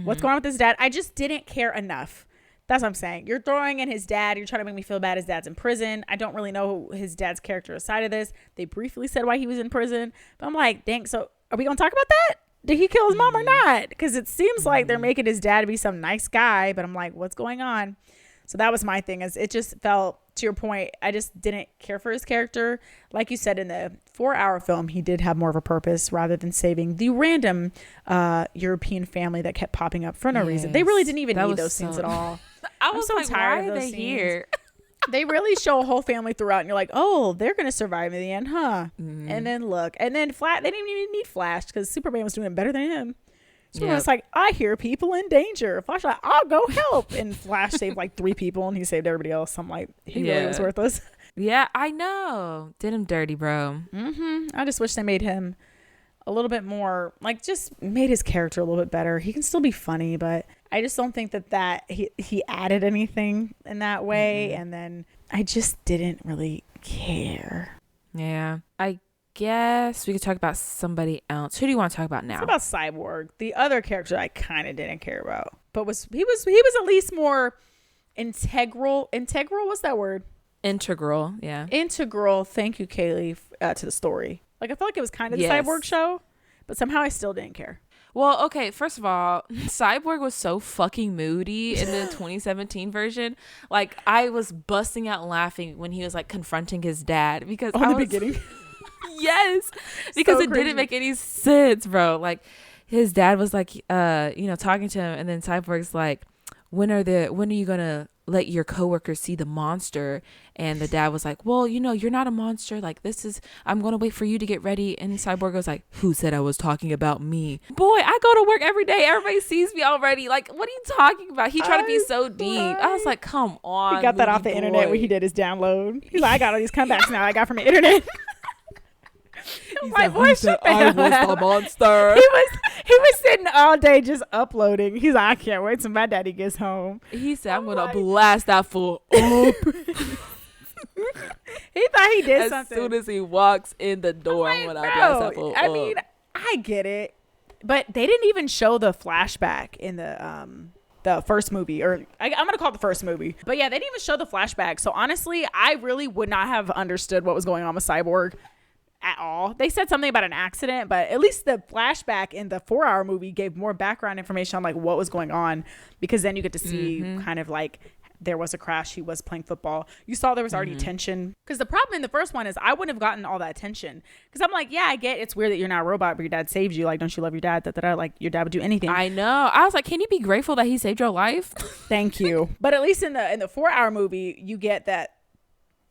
[SPEAKER 1] What's going on with his dad? I just didn't care enough. That's what I'm saying. You're throwing in his dad. You're trying to make me feel bad. His dad's in prison. I don't really know his dad's character aside of this. They briefly said why he was in prison. But I'm like, dang, so are we going to talk about that? Did he kill his mom or not? Because it seems like they're making his dad be some nice guy. But I'm like, what's going on? So that was my thing. Is it just felt, to your point, I just didn't care for his character. Like you said, in the 4-hour film, he did have more of a purpose rather than saving the random European family that kept popping up for no reason. They really didn't even need those scenes at all.
[SPEAKER 2] I was so tired of those scenes. Here?
[SPEAKER 1] They really show a whole family throughout, and you're like, oh, they're gonna survive in the end, huh? And then look, and then they didn't even need Flash because Superman was doing better than him. Superman was like, I hear people in danger. Flash like, I'll go help, and Flash saved like 3 people, and he saved everybody else. I'm like, he really was worthless.
[SPEAKER 2] Yeah, I know. Did him dirty, bro.
[SPEAKER 1] I just wish they made him a little bit more, like, just made his character a little bit better. He can still be funny, but I just don't think that he added anything in that way. And then I just didn't really care.
[SPEAKER 2] Yeah, I guess we could talk about somebody else. Who do you want to talk about now?
[SPEAKER 1] It's about Cyborg, the other character I kind of didn't care about, but he was at least more integral. What's that word?
[SPEAKER 2] Integral. Yeah.
[SPEAKER 1] Integral. Thank you, Kaylee, to the story. Like, I felt like it was kind of the Cyborg show, but somehow I still didn't care.
[SPEAKER 2] Well, okay, first of all, Cyborg was so fucking moody in the 2017 version. Like, I was busting out laughing when he was like confronting his dad because
[SPEAKER 1] the beginning.
[SPEAKER 2] Yes, because
[SPEAKER 1] so
[SPEAKER 2] it didn't make any sense, bro. Like, his dad was like, talking to him, and then Cyborg's like, when are you gonna let your coworkers see the monster. And the dad was like, well, you're not a monster. Like, I'm going to wait for you to get ready. And Cyborg goes like, who said I was talking about me? Boy, I go to work every day. Everybody sees me already. Like, what are you talking about? He tried to be so deep. I was like, come on.
[SPEAKER 1] He got that off the internet when he did his download. He's like, I got all these comebacks now I got from the internet.
[SPEAKER 2] He said, I was the monster.
[SPEAKER 1] He was sitting all day just uploading. He's like, I can't wait till my daddy gets home.
[SPEAKER 2] He said, I'm gonna blast that fool up.
[SPEAKER 1] He thought he did something.
[SPEAKER 2] As soon as he walks in the door, I'm gonna blast that fool up.
[SPEAKER 1] I mean, I get it, but they didn't even show the flashback in the first movie, or I'm gonna call it the first movie. But yeah, they didn't even show the flashback. So honestly, I really would not have understood what was going on with Cyborg at all. They said something about an accident, but at least the flashback in the 4-hour movie gave more background information on like what was going on, because then you get to see kind of like there was a crash, he was playing football, you saw there was already tension, because the problem in the first one is I wouldn't have gotten all that tension, because I'm like, yeah, I get it's weird that you're not a robot but your dad saved you, like don't you love your dad, like your dad would do anything.
[SPEAKER 2] I know. I was like, can you be grateful that he saved your life?
[SPEAKER 1] Thank you. But at least in the 4-hour movie you get that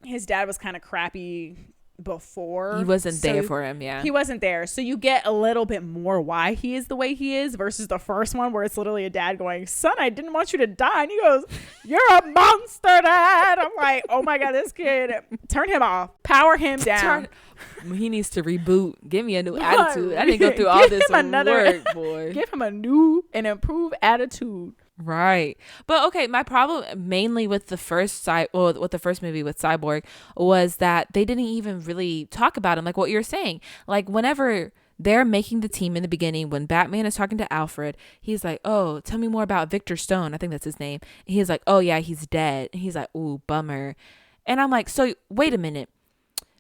[SPEAKER 1] his dad was kind of crappy before.
[SPEAKER 2] He wasn't there for him. Yeah,
[SPEAKER 1] he wasn't there, so you get a little bit more why he is the way he is versus the first one where it's literally a dad going, son, I didn't want you to die, and he goes, you're a monster, dad. I'm like, oh my god, this kid, turn him off, power him down.
[SPEAKER 2] He needs to reboot. Give me a new attitude. I didn't go through all this work, boy.
[SPEAKER 1] Give him a new and improved attitude.
[SPEAKER 2] Right. But okay, my problem mainly with the first with the first movie with Cyborg was that they didn't even really talk about him, like what you're saying. Like whenever they're making the team in the beginning, when Batman is talking to Alfred, he's like, oh, tell me more about Victor Stone. I think that's his name. And he's like, oh yeah, he's dead. And he's like, ooh, bummer. And I'm like, so wait a minute.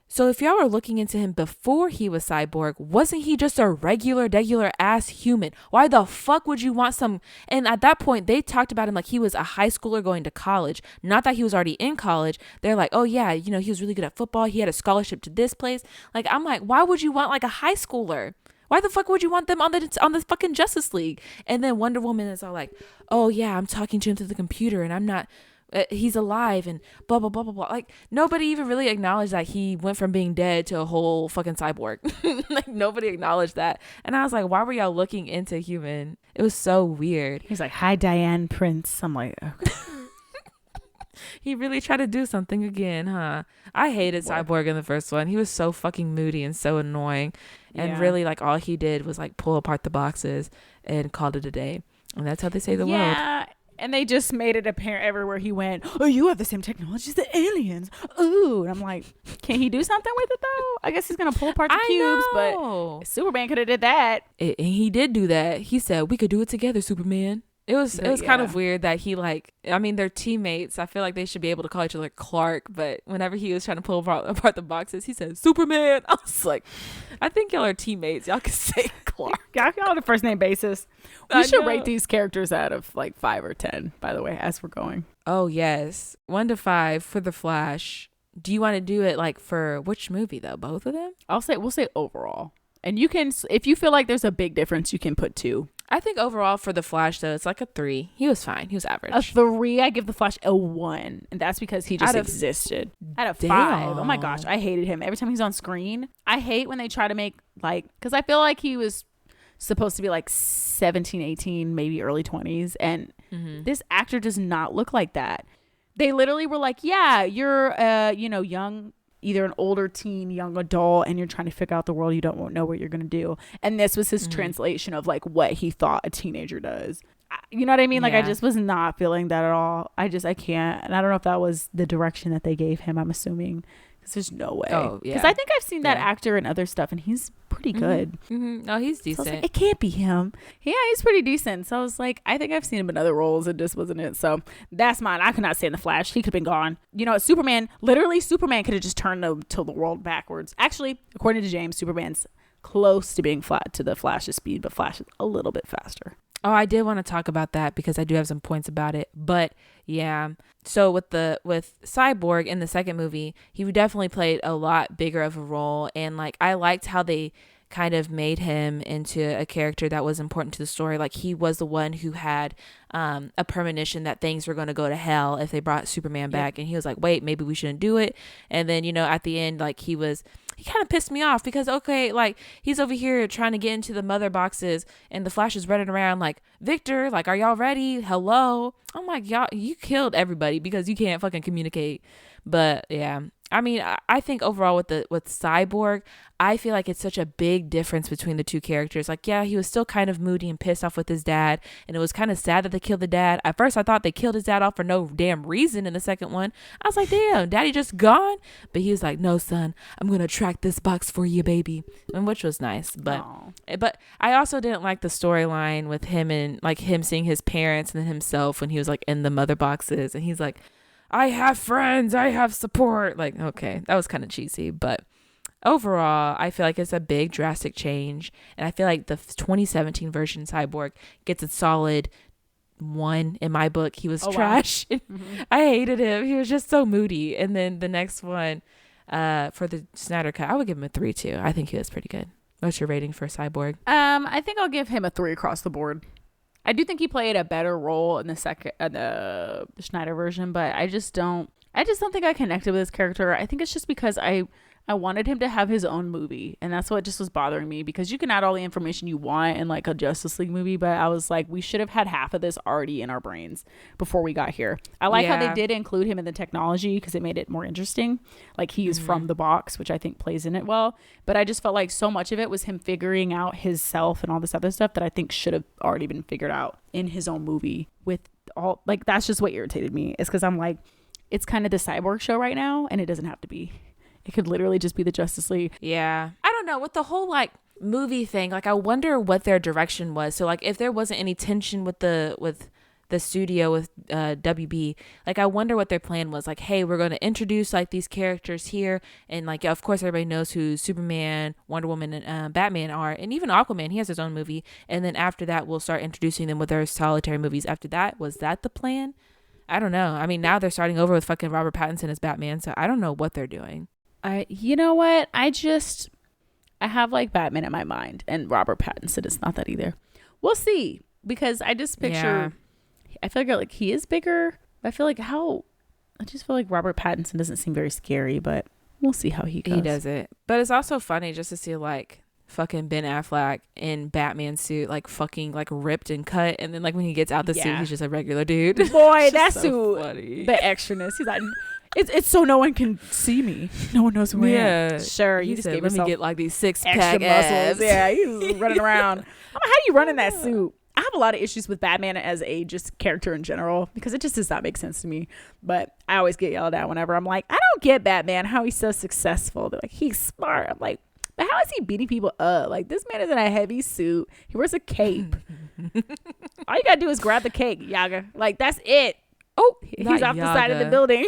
[SPEAKER 2] So if y'all were looking into him before he was Cyborg, wasn't he just a regular ass human? Why the fuck would you want some? And at that point, they talked about him like he was a high schooler going to college. Not that he was already in college. They're like, oh yeah, he was really good at football. He had a scholarship to this place. Like, I'm like, why would you want like a high schooler? Why the fuck would you want them on the fucking Justice League? And then Wonder Woman is all like, oh yeah, I'm talking to him through the computer and I'm not... he's alive and blah blah blah blah blah. Like nobody even really acknowledged that he went from being dead to a whole fucking cyborg. Like nobody acknowledged that, and I was like, why were y'all looking into human? It was so weird.
[SPEAKER 1] He's like, hi Diane Prince. I'm like, okay.
[SPEAKER 2] He really tried to do something again, huh? I hated Cyborg in the first one. He was so fucking moody and so annoying, and really like all he did was like pull apart the boxes and called it a day, and that's how they save the world.
[SPEAKER 1] Yeah. And they just made it apparent everywhere he went, oh, you have the same technology as the aliens. Ooh. And I'm like, can he do something with it, though? I guess he's going to pull apart the cubes, but Superman could have did that.
[SPEAKER 2] And he did do that. He said, we could do it together, Superman. It was kind of weird that he they're teammates. I feel like they should be able to call each other Clark, but whenever he was trying to pull apart the boxes, he said, Superman. I was like, I think y'all are teammates. Y'all can say Clark.
[SPEAKER 1] Y'all on a first name basis. We should rate these characters out of like 5 or 10, by the way, as we're going.
[SPEAKER 2] Oh, yes. 1 to 5 for The Flash. Do you want to do it like for which movie though? Both of them?
[SPEAKER 1] We'll say overall. And you can, if you feel like there's a big difference, you can put 2.
[SPEAKER 2] I think overall for The Flash, though, it's like a 3. He was fine. He was average.
[SPEAKER 1] A 3, I give The Flash a 1. And that's because he just existed. Out of 5. Oh my gosh, I hated him. Every time he's on screen, I hate when they try to make like, because I feel like he was supposed to be like 17, 18, maybe early 20s. And this actor does not look like that. They literally were like, yeah, you're, young, either an older teen, young adult, and you're trying to figure out the world. You don't know what you're going to do. And this was his translation of like what he thought a teenager does. You know what I mean? Like, I just was not feeling that at all. I can't. And I don't know if that was the direction that they gave him, I'm assuming. Because there's no way. Oh, yeah. Because I think I've seen that actor in other stuff, and he's pretty good.
[SPEAKER 2] No, he's decent.
[SPEAKER 1] So I was like, it can't be him. Yeah, he's pretty decent. So I was like, I think I've seen him in other roles, and this wasn't it. So that's mine. I could not stand the Flash. He could have been gone. You know, Superman could have just turned the world backwards. Actually, according to James, Superman's close to being flat to the Flash's speed, but Flash is a little bit faster.
[SPEAKER 2] Oh, I did want to talk about that because I do have some points about it. But yeah, so with Cyborg in the second movie, he definitely played a lot bigger of a role, and like I liked how they kind of made him into a character that was important to the story. Like he was the one who had a premonition that things were going to go to hell if they brought Superman back. And he was like, wait, maybe we shouldn't do it. And then, you know, at the end, like he kind of pissed me off because, okay, like he's over here trying to get into the mother boxes and the Flash is running around like, Victor, like, are y'all ready? Hello. I'm like, y'all, you killed everybody because you can't fucking communicate. But yeah, I mean, I think overall with Cyborg, I feel like it's such a big difference between the two characters. Like, yeah, he was still kind of moody and pissed off with his dad, and it was kind of sad that they killed the dad. At first, I thought they killed his dad off for no damn reason in the second one. I was like, damn, daddy just gone? But he was like, no, son, I'm going to track this box for you, baby, and which was nice. But I also didn't like the storyline with him and like him seeing his parents and then himself when he was like in the mother boxes, and he's like, I have friends, I have support. Like, okay, that was kind of cheesy, but overall, I feel like it's a big drastic change, and I feel like the 2017 version Cyborg gets a solid 1 in my book. He was trash. Wow. I hated him. He was just so moody. And then the next one, for the Snyder Cut, I would give him a 3 too. I think he was pretty good. What's your rating for Cyborg?
[SPEAKER 1] I think I'll give him a 3 across the board. I do think he played a better role in the Schneider version, but I just don't think I connected with his character. I think it's just because I wanted him to have his own movie, and that's what just was bothering me, because you can add all the information you want in like a Justice League movie, but I was like, we should have had half of this already in our brains before we got here. I like how they did include him in the technology because it made it more interesting. Like he's from the box, which I think plays in it well, but I just felt like so much of it was him figuring out his self and all this other stuff that I think should have already been figured out in his own movie. With all, like, that's just what irritated me, is because I'm like, it's kind of the Cyborg show right now, and it doesn't have to be. It could literally just be the Justice League.
[SPEAKER 2] Yeah. I don't know. With the whole like movie thing, like I wonder what their direction was. So like if there wasn't any tension with the studio with WB, like I wonder what their plan was. Like, hey, we're going to introduce like these characters here, and like of course everybody knows who Superman, Wonder Woman, and Batman are, and even Aquaman, he has his own movie. And then after that, we'll start introducing them with their solitary movies. After that, was that the plan? I don't know. I mean, now they're starting over with fucking Robert Pattinson as Batman, so I don't know what they're doing.
[SPEAKER 1] You know what? I have like Batman in my mind, and Robert Pattinson is not that either. We'll see, because I just picture, I feel like he is bigger. I just feel like Robert Pattinson doesn't seem very scary, but we'll see how he goes.
[SPEAKER 2] He does it. But it's also funny just to see like fucking Ben Affleck in Batman suit, like fucking like ripped and cut, and then like when he gets out the suit, he's just a regular dude.
[SPEAKER 1] Boy, that suit, funny. The extraness. He's like, it's so no one can see me. No one knows who I am. Sure, you just gave
[SPEAKER 2] let
[SPEAKER 1] yourself
[SPEAKER 2] me get like these 6-pack
[SPEAKER 1] extra muscles. Yeah, he's running around. How do you run in that suit? I have a lot of issues with Batman as a just character in general, because it just does not make sense to me. But I always get yelled at whenever I'm like, I don't get Batman, how he's so successful. They're like, he's smart. I'm like, but how is he beating people up? Like, this man is in a heavy suit. He wears a cape. All you gotta do is grab the cake, Yaga. Like, that's it. Oh, he's off the side of the building.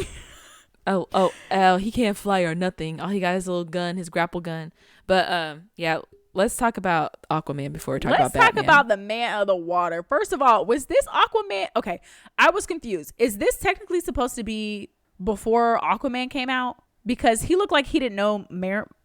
[SPEAKER 2] Oh, he can't fly or nothing. All he got is a little gun, his grapple gun. But yeah, let's talk about Aquaman before we talk about Batman.
[SPEAKER 1] Let's talk about the man out of the water. First of all, was this Aquaman? Okay, I was confused. Is this technically supposed to be before Aquaman came out? Because he looked like he didn't know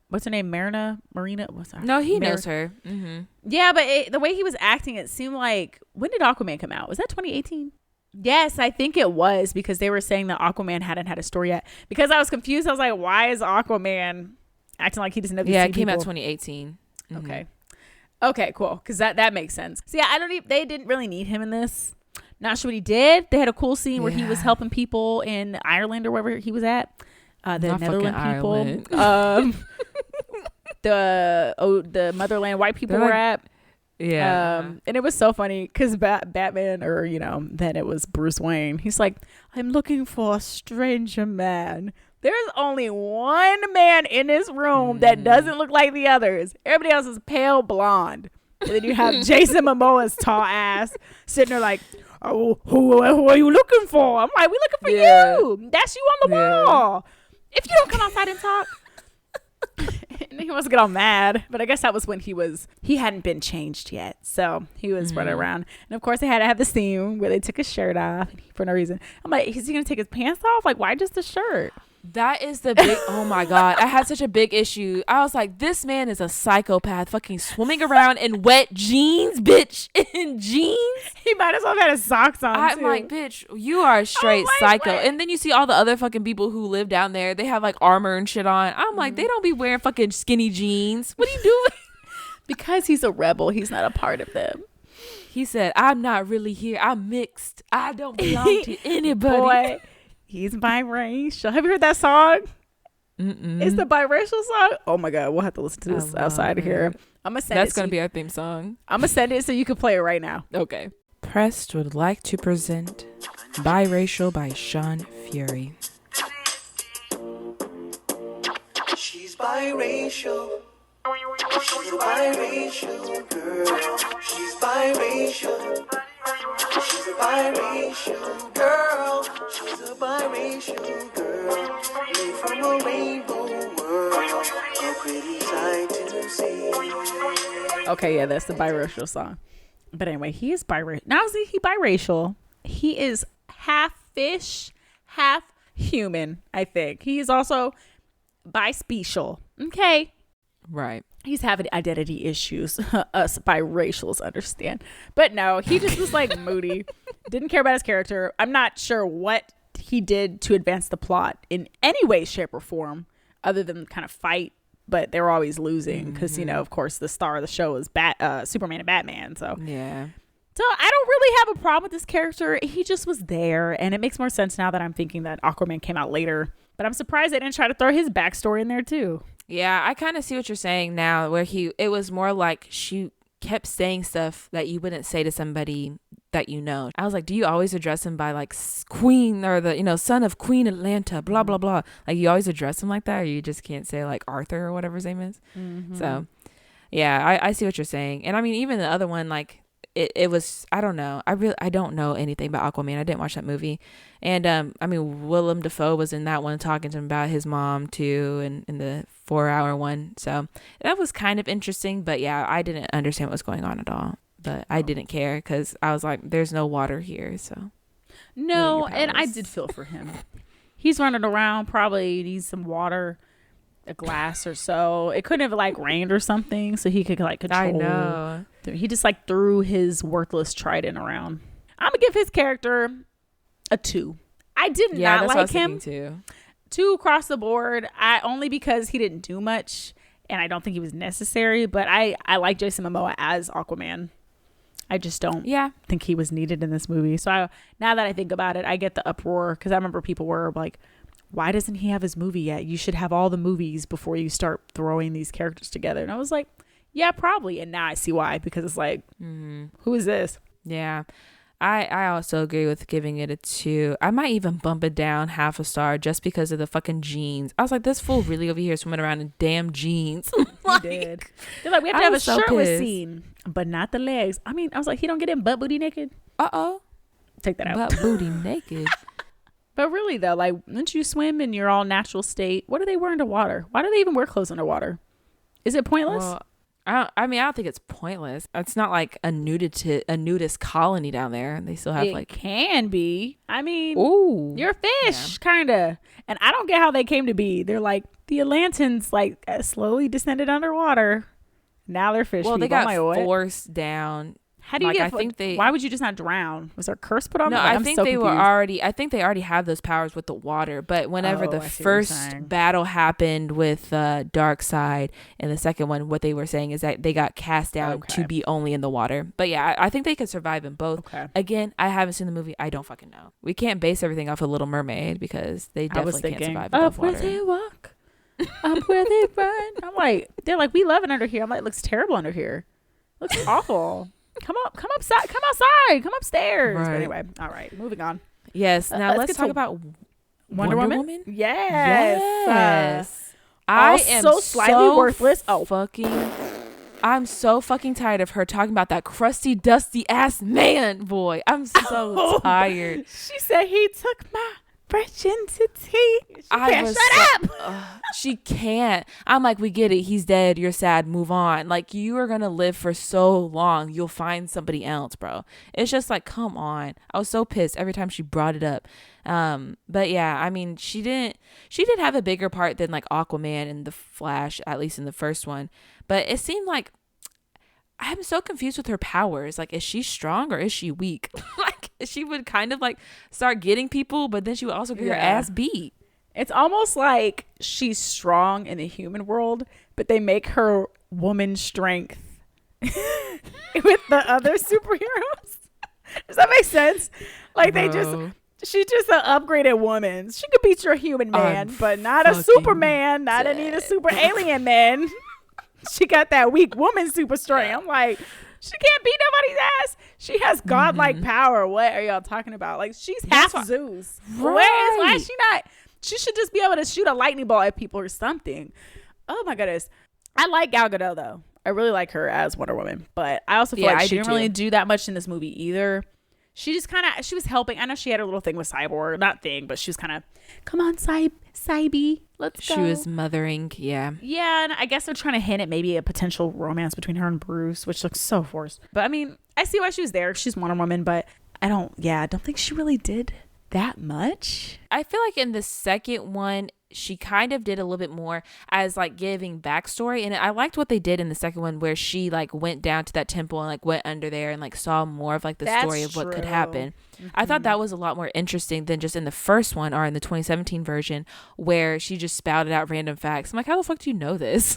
[SPEAKER 1] what's her name? Marina? What's her?
[SPEAKER 2] No, he knows her. Mm-hmm.
[SPEAKER 1] Yeah, but the way he was acting, it seemed like, when did Aquaman come out? Was that 2018? Yes, I think it was, because they were saying that Aquaman hadn't had a story yet. Because I was confused. I was like, why is Aquaman acting like he doesn't know these
[SPEAKER 2] it came out 2018.
[SPEAKER 1] Mm-hmm. Okay, cool. Because that makes sense. So yeah, they didn't really need him in this. Not sure what he did. They had a cool scene where he was helping people in Ireland or wherever he was at. The Netherlands people. The motherland white people were at.
[SPEAKER 2] Yeah.
[SPEAKER 1] And it was so funny because Batman, or then it was Bruce Wayne, he's like, I'm looking for a stranger man. There's only one man in this room that doesn't look like the others. Everybody else is pale blonde. And then you have Jason Momoa's tall ass sitting there like, oh, who are you looking for? I'm like, we looking for you. That's you on the wall. If you don't come outside and talk. And he wants to get all mad, but I guess that was when he hadn't been changed yet, so he was running around. And of course they had to have the scene where they took his shirt off for no reason. I'm like, is he gonna take his pants off? Like, why just the shirt?
[SPEAKER 2] That is the big, oh my God. I had such a big issue. I was like, this man is a psychopath fucking swimming around in wet jeans, bitch. In jeans.
[SPEAKER 1] He might as well have had his socks on.
[SPEAKER 2] I'm
[SPEAKER 1] too.
[SPEAKER 2] like, bitch, you are a straight psycho. And then you see all the other fucking people who live down there. They have like armor and shit on. I'm like, they don't be wearing fucking skinny jeans. What are you doing?
[SPEAKER 1] Because he's a rebel. He's not a part of them.
[SPEAKER 2] He said, I'm not really here. I'm mixed. I don't belong to anybody.
[SPEAKER 1] Boy, he's biracial. Have you heard that song?
[SPEAKER 2] Mm-mm.
[SPEAKER 1] It's the biracial song. Oh my God, we'll have to listen to this outside of here. I'm gonna send
[SPEAKER 2] That's
[SPEAKER 1] it.
[SPEAKER 2] gonna be our theme song.
[SPEAKER 1] I'm gonna send it so you can play it right now.
[SPEAKER 2] Okay. Pressed would like to present Biracial by Sean Fury.
[SPEAKER 3] She's biracial. She's a biracial girl. She's biracial. She's a biracial girl. She's a biracial girl. Made from a rainbow world. A pretty sight to see.
[SPEAKER 1] Okay, yeah, that's the biracial song. But anyway, he is biracial. Now is he biracial? He is half fish, half human, I think. He is also bispecial. Okay.
[SPEAKER 2] Right.
[SPEAKER 1] He's having identity issues. Us biracials understand. But no, he just was like moody. Didn't care about his character. I'm not sure what he did to advance the plot in any way, shape, or form other than kind of fight. But they were always losing because, you know, of course, the star of the show is Superman and Batman. So
[SPEAKER 2] Yeah.
[SPEAKER 1] So I don't really have a problem with this character. He just was there. And it makes more sense now that I'm thinking that Aquaman came out later. But I'm surprised they didn't try to throw his backstory in there, too.
[SPEAKER 2] Yeah, I kind of see what you're saying now, where it was more like she kept saying stuff that you wouldn't say to somebody that you know. I was like, do you always address him by like Queen or the, you know, son of Queen Atlanta, blah, blah, blah. Like you always address him like that, or you just can't say like Arthur or whatever his name is. Mm-hmm. So yeah, I see what you're saying. And I mean, even the other one, like it was, I don't know. I don't know anything about Aquaman. I didn't watch that movie. And I mean, Willem Dafoe was in that one talking to him about his mom too, and in the 4-hour one. So that was kind of interesting, but yeah, I didn't understand what was going on at all. But I didn't care because I was like, there's no water here. So
[SPEAKER 1] no, and I did feel for him. He's running around, probably needs some water, a glass or so. It couldn't have like rained or something, so he could like control.
[SPEAKER 2] I know.
[SPEAKER 1] He just like threw his worthless trident around. I'm gonna give his character a 2. I did not like him. Too. 2 across the board. Only because he didn't do much, and I don't think he was necessary. But I like Jason Momoa as Aquaman. I just don't think he was needed in this movie. So now that I think about it, I get the uproar because I remember people were like, why doesn't he have his movie yet? You should have all the movies before you start throwing these characters together. And I was like, yeah, probably. And now I see why, because it's like, who is this?
[SPEAKER 2] Yeah. I also agree with giving it a 2. I might even bump it down half a star just because of the fucking jeans. I was like, this fool really over here swimming around in damn jeans.
[SPEAKER 1] He did. They're like, we have to have a shirtless scene, but not the legs. I mean, I was like, he don't get in butt booty naked. Take that out.
[SPEAKER 2] Butt booty naked.
[SPEAKER 1] But really though, like, once you swim in your all natural state, what do they wear underwater? Why do they even wear clothes underwater? Is it pointless?
[SPEAKER 2] Well, I don't think it's pointless. It's not like a nudist colony down there. They still have
[SPEAKER 1] it can be. I mean,
[SPEAKER 2] ooh,
[SPEAKER 1] you're a fish, kind of. And I don't get how they came to be. They're like the Atlantans, like slowly descended underwater. Now they're fish.
[SPEAKER 2] Well,
[SPEAKER 1] people.
[SPEAKER 2] they got forced down.
[SPEAKER 1] How do you get? Why would you just not drown? Was there a curse put on them?
[SPEAKER 2] No, I think they already have those powers with the water. But whenever the first battle happened with Darkseid and the second one, what they were saying is that they got cast down to be only in the water. But yeah, I think they could survive in both. Okay. Again, I haven't seen the movie. I don't fucking know. We can't base everything off of Little Mermaid because they definitely can't survive above water. Up where they walk, up where they run. I'm like, they're like, we love it under here. I'm like, it looks terrible under here. It looks awful. Come outside, come upstairs. Right. But anyway, all right, moving on. Yes, now let's talk about
[SPEAKER 1] Wonder Woman.
[SPEAKER 2] Yes. I am so slightly worthless. I'm so fucking tired of her talking about that crusty, dusty ass man, boy. I'm so tired.
[SPEAKER 1] She said he took my Virginity. She can't shut up.
[SPEAKER 2] She can't. I'm like, we get it. He's dead. You're sad. Move on. Like, you are going to live for so long. You'll find somebody else, bro. It's just like, come on. I was so pissed every time she brought it up. But yeah, I mean, she did have a bigger part than like Aquaman and the Flash, at least in the first one. But it seemed like, I'm so confused with her powers. Like, is she strong or is she weak? Like, she would kind of like start getting people, but then she would also get her ass beat.
[SPEAKER 1] It's almost like she's strong in the human world, but they make her woman strength with the other superheroes. Does that make sense? Like, she's just an upgraded woman. She could beat your human man, but not a Superman, not a super alien man. She got that weak woman super strength. I'm like, she can't beat nobody's ass. She has godlike power. What are y'all talking about? Like, she's half Zeus.
[SPEAKER 2] Right.
[SPEAKER 1] Why is she not? She should just be able to shoot a lightning ball at people or something. Oh my goodness. I like Gal Gadot though. I really like her as Wonder Woman, but I also feel like she didn't really do that much in this movie either. She just she was helping. I know she had a little thing with Cyborg, not thing, but she was kind of, come on, Cybe, let's go.
[SPEAKER 2] She was mothering, yeah.
[SPEAKER 1] Yeah, and I guess they're trying to hint at maybe a potential romance between her and Bruce, which looks so forced. But I mean, I see why she was there. She's Wonder Woman, but I don't think she really did that much.
[SPEAKER 2] I feel like in the second one, she kind of did a little bit more as like giving backstory, and I liked what they did in the second one where she like went down to that temple and like went under there and like saw more of like the story of what could happen. I thought that was a lot more interesting than just in the first one or in the 2017 version where she just spouted out random facts. I'm like, how the fuck do you know this?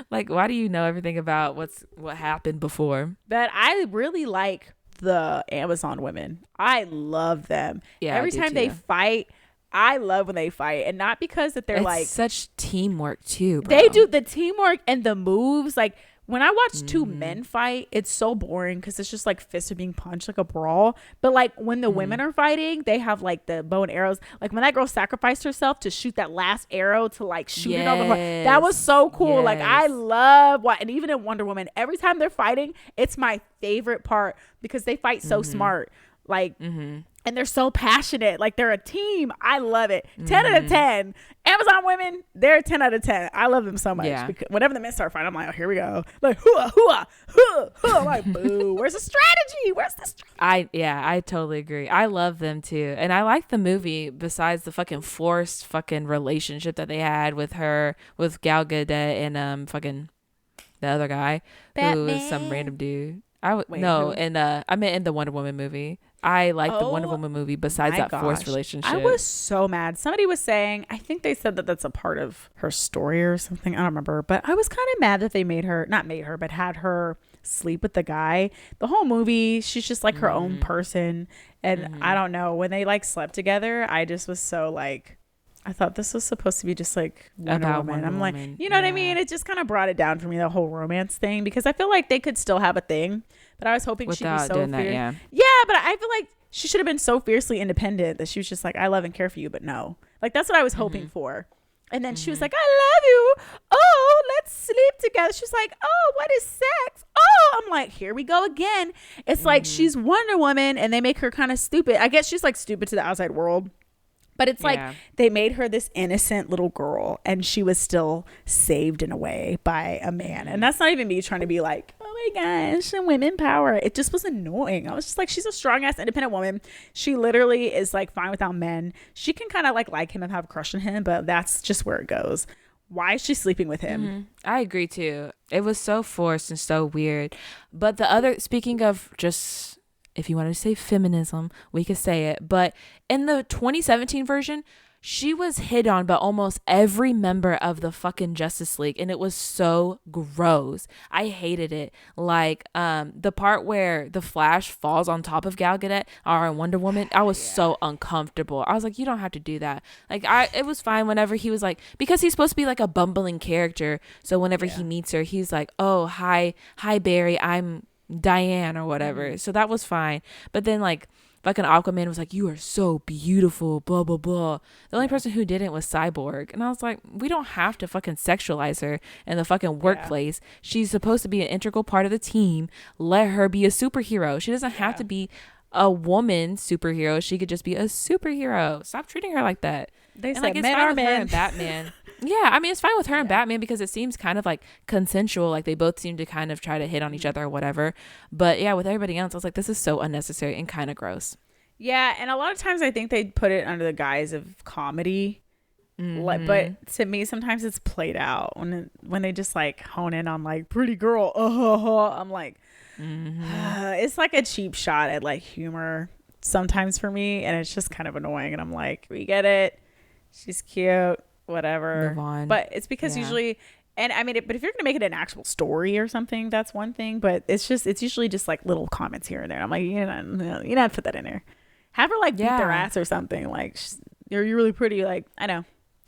[SPEAKER 2] Like, why do you know everything about what happened before?
[SPEAKER 1] But I really like the Amazon women. I love them. Yeah, every time they fight, I love when they fight, and not because that they're
[SPEAKER 2] it's
[SPEAKER 1] like
[SPEAKER 2] such teamwork too, bro.
[SPEAKER 1] They do the teamwork and the moves. Like, when I watch two men fight, it's so boring because it's just like fists are being punched like a brawl. But like when the women are fighting, they have like the bow and arrows. Like when that girl sacrificed herself to shoot that last arrow to like shoot it on the horse. That was so cool. Yes. Like, I love and even in Wonder Woman, every time they're fighting, it's my favorite part because they fight so smart. Like, and they're so passionate. Like, they're a team. I love it. 10 out of 10. Amazon women, they're 10 out of 10. I love them so much. Yeah. Because whenever the men start fighting, I'm like, oh, here we go. Like, hooah, hooah, hooah, hooah. I'm like, boo. Where's the strategy?
[SPEAKER 2] I totally agree. I love them too. And I like the movie besides the fucking forced fucking relationship that they had with Gal Gadot and fucking the other guy who was some random dude. I meant in the Wonder Woman movie. I like the Wonder Woman movie besides that forced relationship.
[SPEAKER 1] I was so mad. Somebody was saying, I think they said that that's a part of her story or something. I don't remember. But I was kind of mad that they had her sleep with the guy. The whole movie, she's just like her own person. And I don't know. When they like slept together, I just was so like, I thought this was supposed to be just like Wonder Woman. I'm like, you know what I mean? It just kind of brought it down for me, the whole romance thing, because I feel like they could still have a thing, but I was hoping she'd be so fierce. Yeah, but I feel like she should have been so fiercely independent that she was just like, I love and care for you, but no. Like, that's what I was hoping for. And then she was like, I love you. Oh, let's sleep together. She's like, oh, what is sex? Oh, I'm like, here we go again. It's like she's Wonder Woman and they make her kind of stupid. I guess she's like stupid to the outside world. But it's like they made her this innocent little girl and she was still saved in a way by a man. And that's not even me trying to be like, oh my gosh, women power. It just was annoying. I was just like, she's a strong ass independent woman. She literally is like fine without men. She can kind of like him and have a crush on him, but that's just where it goes. Why is she sleeping with him?
[SPEAKER 2] I agree too. It was so forced and so weird. But speaking of just, if you wanted to say feminism, we could say it. But in the 2017 version, she was hit on by almost every member of the fucking Justice League. And it was so gross. I hated it. Like the part where the Flash falls on top of Gal Gadot or Wonder Woman, I was so uncomfortable. I was like, you don't have to do that. Like, it was fine whenever he was like, because he's supposed to be like a bumbling character. So whenever he meets her, he's like, oh, hi Barry, I'm Diane or whatever. So that was fine. But then like fucking Aquaman was like, you are so beautiful, blah blah blah. The only person who didn't was Cyborg. And I was like, we don't have to fucking sexualize her in the fucking workplace. She's supposed to be an integral part of the team. Let her be a superhero. She doesn't have to be a woman superhero, she could just be a superhero. Stop treating her like that.
[SPEAKER 1] They
[SPEAKER 2] and
[SPEAKER 1] said
[SPEAKER 2] like it's
[SPEAKER 1] men
[SPEAKER 2] fine
[SPEAKER 1] are
[SPEAKER 2] with her
[SPEAKER 1] men.
[SPEAKER 2] and Batman. Yeah, I mean it's fine with her and Batman because it seems kind of like consensual. Like they both seem to kind of try to hit on each other or whatever. But yeah, with everybody else, I was like, this is so unnecessary and kind of gross.
[SPEAKER 1] Yeah, and a lot of times I think they put it under the guise of comedy. Like, but to me, sometimes it's played out when they just like hone in on like pretty girl. I'm like, it's like a cheap shot at like humor sometimes for me, and it's just kind of annoying. And I'm like, we get it, she's cute, whatever.
[SPEAKER 2] Move on.
[SPEAKER 1] But it's because usually, and I mean, but if you're gonna make it an actual story or something, that's one thing. But it's usually just like little comments here and there. I'm like, you know, put that in there. Have her like beat their ass or something. Like, you're really pretty. Like, I know.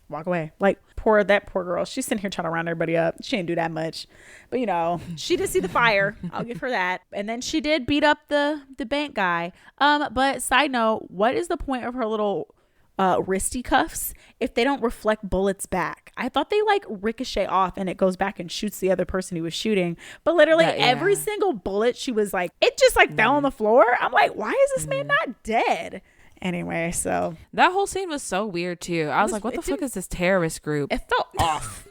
[SPEAKER 1] Walk away. Like poor girl, she's sitting here trying to round everybody up. She didn't do that much, but you know, she did see the fire. I'll give her that. And then she did beat up the bank guy. But side note, what is the point of her little wristy cuffs if they don't reflect bullets back? I thought they like ricochet off and it goes back and shoots the other person who was shooting, but literally every single bullet she was like, it just like fell on the floor. I'm like, why is this man not dead? Anyway, so
[SPEAKER 2] that whole scene was so weird too. I was like, what the fuck is this terrorist group?
[SPEAKER 1] It felt off.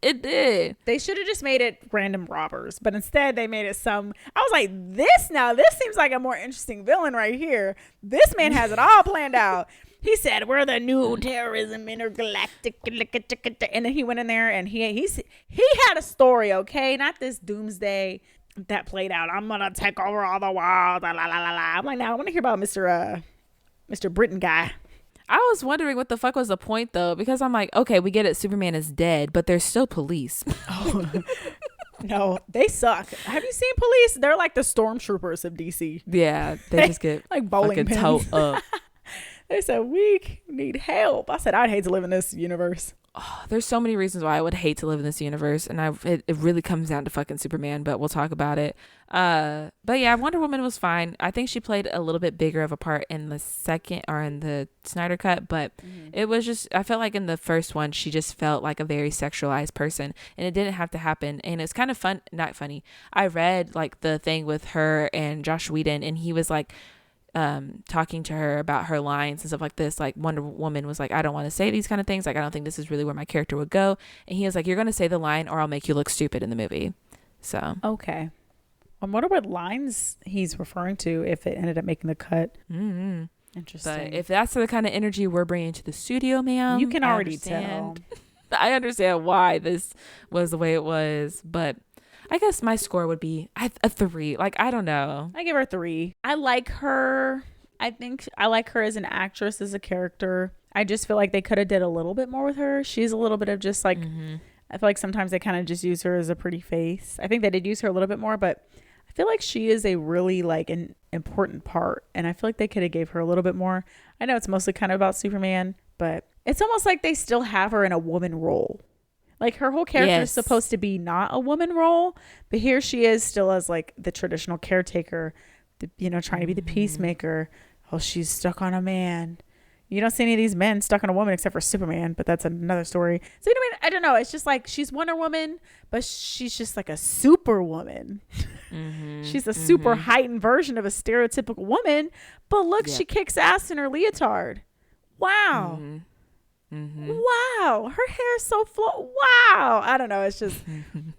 [SPEAKER 2] It did.
[SPEAKER 1] They should have just made it random robbers, but instead they made it some. I was like, this seems like a more interesting villain right here. This man has it all planned out. He said, we're the new terrorism intergalactic. And then he went in there and he had a story, okay? Not this doomsday that played out. I'm going to take over all the world. La, la, la, la. I'm like, now I want to hear about Mr. Britain guy.
[SPEAKER 2] I was wondering what the fuck was the point though, because I'm like, okay, we get it, Superman is dead, but there's still police.
[SPEAKER 1] Oh. No, they suck. Have you seen police? They're like the stormtroopers of DC.
[SPEAKER 2] Yeah, they just get
[SPEAKER 1] like bowling pins.
[SPEAKER 2] Toe up.
[SPEAKER 1] They said, we need help. I said, I'd hate to live in this universe.
[SPEAKER 2] Oh, there's so many reasons why I would hate to live in this universe, and it really comes down to fucking Superman, but we'll talk about it. But yeah, Wonder Woman was fine. I think she played a little bit bigger of a part in the second or in the Snyder cut, but it was just, I felt like in the first one she just felt like a very sexualized person, and it didn't have to happen. And it's kind of not funny. I read like the thing with her and Josh Whedon, and he was like talking to her about her lines and stuff like this. Like Wonder Woman was like, I don't want to say these kind of things. Like, I don't think this is really where my character would go. And he was like, you're going to say the line or I'll make you look stupid in the movie. So.
[SPEAKER 1] Okay. I wonder what lines he's referring to if it ended up making the cut.
[SPEAKER 2] Mm-hmm.
[SPEAKER 1] Interesting.
[SPEAKER 2] But if that's the kind of energy we're bringing to the studio, ma'am,
[SPEAKER 1] you can already tell.
[SPEAKER 2] I understand why this was the way it was, but I guess my score would be a 3. Like, I don't know.
[SPEAKER 1] I give her 3. I like her. I think I like her as an actress, as a character. I just feel like they could have did a little bit more with her. She's a little bit of just like, I feel like sometimes they kind of just use her as a pretty face. I think they did use her a little bit more, but I feel like she is a really like an important part. And I feel like they could have gave her a little bit more. I know it's mostly kind of about Superman, but it's almost like they still have her in a woman role. Like her whole character is supposed to be not a woman role, but here she is still as like the traditional caretaker, trying to be the peacemaker. Oh, she's stuck on a man. You don't see any of these men stuck on a woman except for Superman, but that's another story. So I don't know. It's just like she's Wonder Woman, but she's just like a super woman. She's a super heightened version of a stereotypical woman, but look, she kicks ass in her leotard. Wow. Wow, her hair is so wow. I don't know, it's just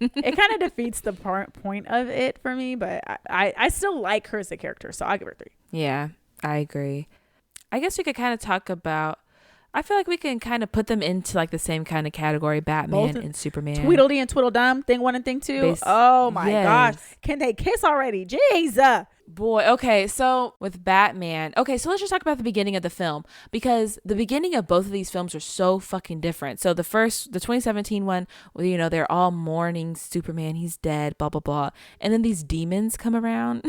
[SPEAKER 1] it kind of defeats the point of it for me, but I still like her as a character, so I'll give her 3.
[SPEAKER 2] Yeah, I agree. I guess we could kind of talk about, I feel like we can kind of put them into like the same kind of category, Batman and Superman.
[SPEAKER 1] Tweedledee and Tweedledum, thing 1 and thing 2. Oh my gosh, can they kiss already? Jeez.
[SPEAKER 2] Boy, okay, so with Batman, okay, so let's just talk about the beginning of the film, because the beginning of both of these films are so fucking different. So the 2017 one, they're all mourning Superman, he's dead, blah, blah, blah. And then these demons come around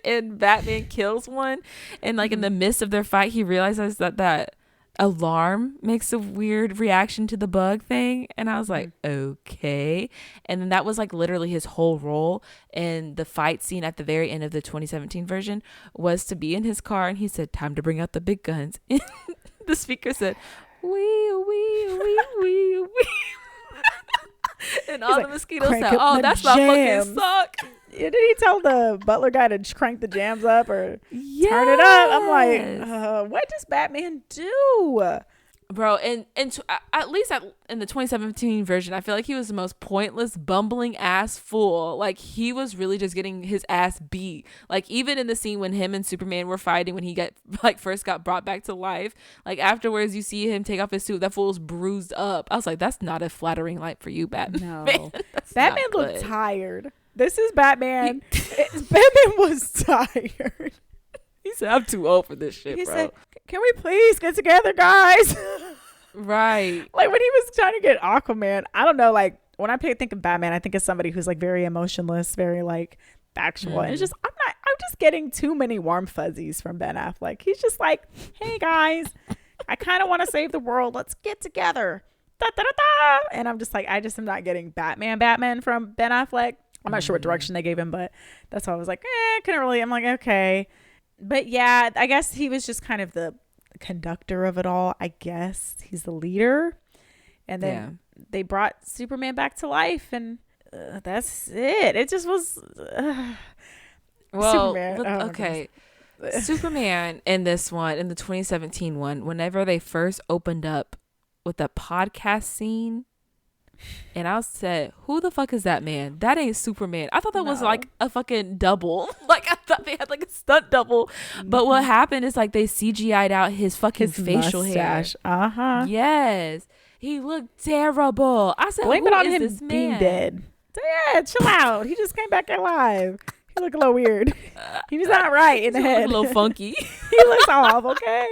[SPEAKER 2] and Batman kills one. And like in the midst of their fight, he realizes that alarm makes a weird reaction to the bug thing, and I was like, okay. And then that was like literally his whole role in the fight scene at the very end of the 2017 version was to be in his car, and he said, time to bring out the big guns. The speaker said, wee. And all the mosquitoes said, oh, that's my fucking sock.
[SPEAKER 1] Did he tell the butler guy to crank the jams up or turn it up? I'm like, what does Batman do?
[SPEAKER 2] Bro, and at least in the 2017 version, I feel like he was the most pointless, bumbling ass fool. Like, he was really just getting his ass beat. Like, even in the scene when him and Superman were fighting, when he first got brought back to life, like, afterwards you see him take off his suit, that fool's bruised up. I was like, that's not a flattering light for you, Batman.
[SPEAKER 1] No. Batman looked tired. This is Batman. Batman was tired.
[SPEAKER 2] He said, I'm too old for this shit,
[SPEAKER 1] he
[SPEAKER 2] bro.
[SPEAKER 1] Said, can we please get together, guys?
[SPEAKER 2] Right.
[SPEAKER 1] Like, when he was trying to get Aquaman, I don't know, like, when I think of Batman, I think of somebody who's, like, very emotionless, very, like, factual. And it's just, I'm just getting too many warm fuzzies from Ben Affleck. He's just like, hey, guys, I kind of want to save the world. Let's get together. Da, da, da, da. And I'm just like, I just am not getting Batman from Ben Affleck. I'm not sure what direction they gave him, but that's why I was like, couldn't really. I'm like, okay. But yeah, I guess he was just kind of the conductor of it all. I guess he's the leader. And then they brought Superman back to life, and that's it. It just was.
[SPEAKER 2] Well,
[SPEAKER 1] Superman.
[SPEAKER 2] Okay. Superman in this one, in the 2017 one, whenever they first opened up with the podcast scene, and I said, who the fuck is that man? That ain't Superman. I thought that was like a fucking double. Like, I thought they had like a stunt double. But what happened is, like, they CGI'd out his fucking facial
[SPEAKER 1] mustache.
[SPEAKER 2] hair. Yes. He looked terrible. I said,
[SPEAKER 1] blame
[SPEAKER 2] who
[SPEAKER 1] it on
[SPEAKER 2] is
[SPEAKER 1] him
[SPEAKER 2] this man?
[SPEAKER 1] being dead. Yeah, chill out. He just came back alive. He looked a little weird. He was not right in the head.
[SPEAKER 2] A little funky.
[SPEAKER 1] He looks off, okay?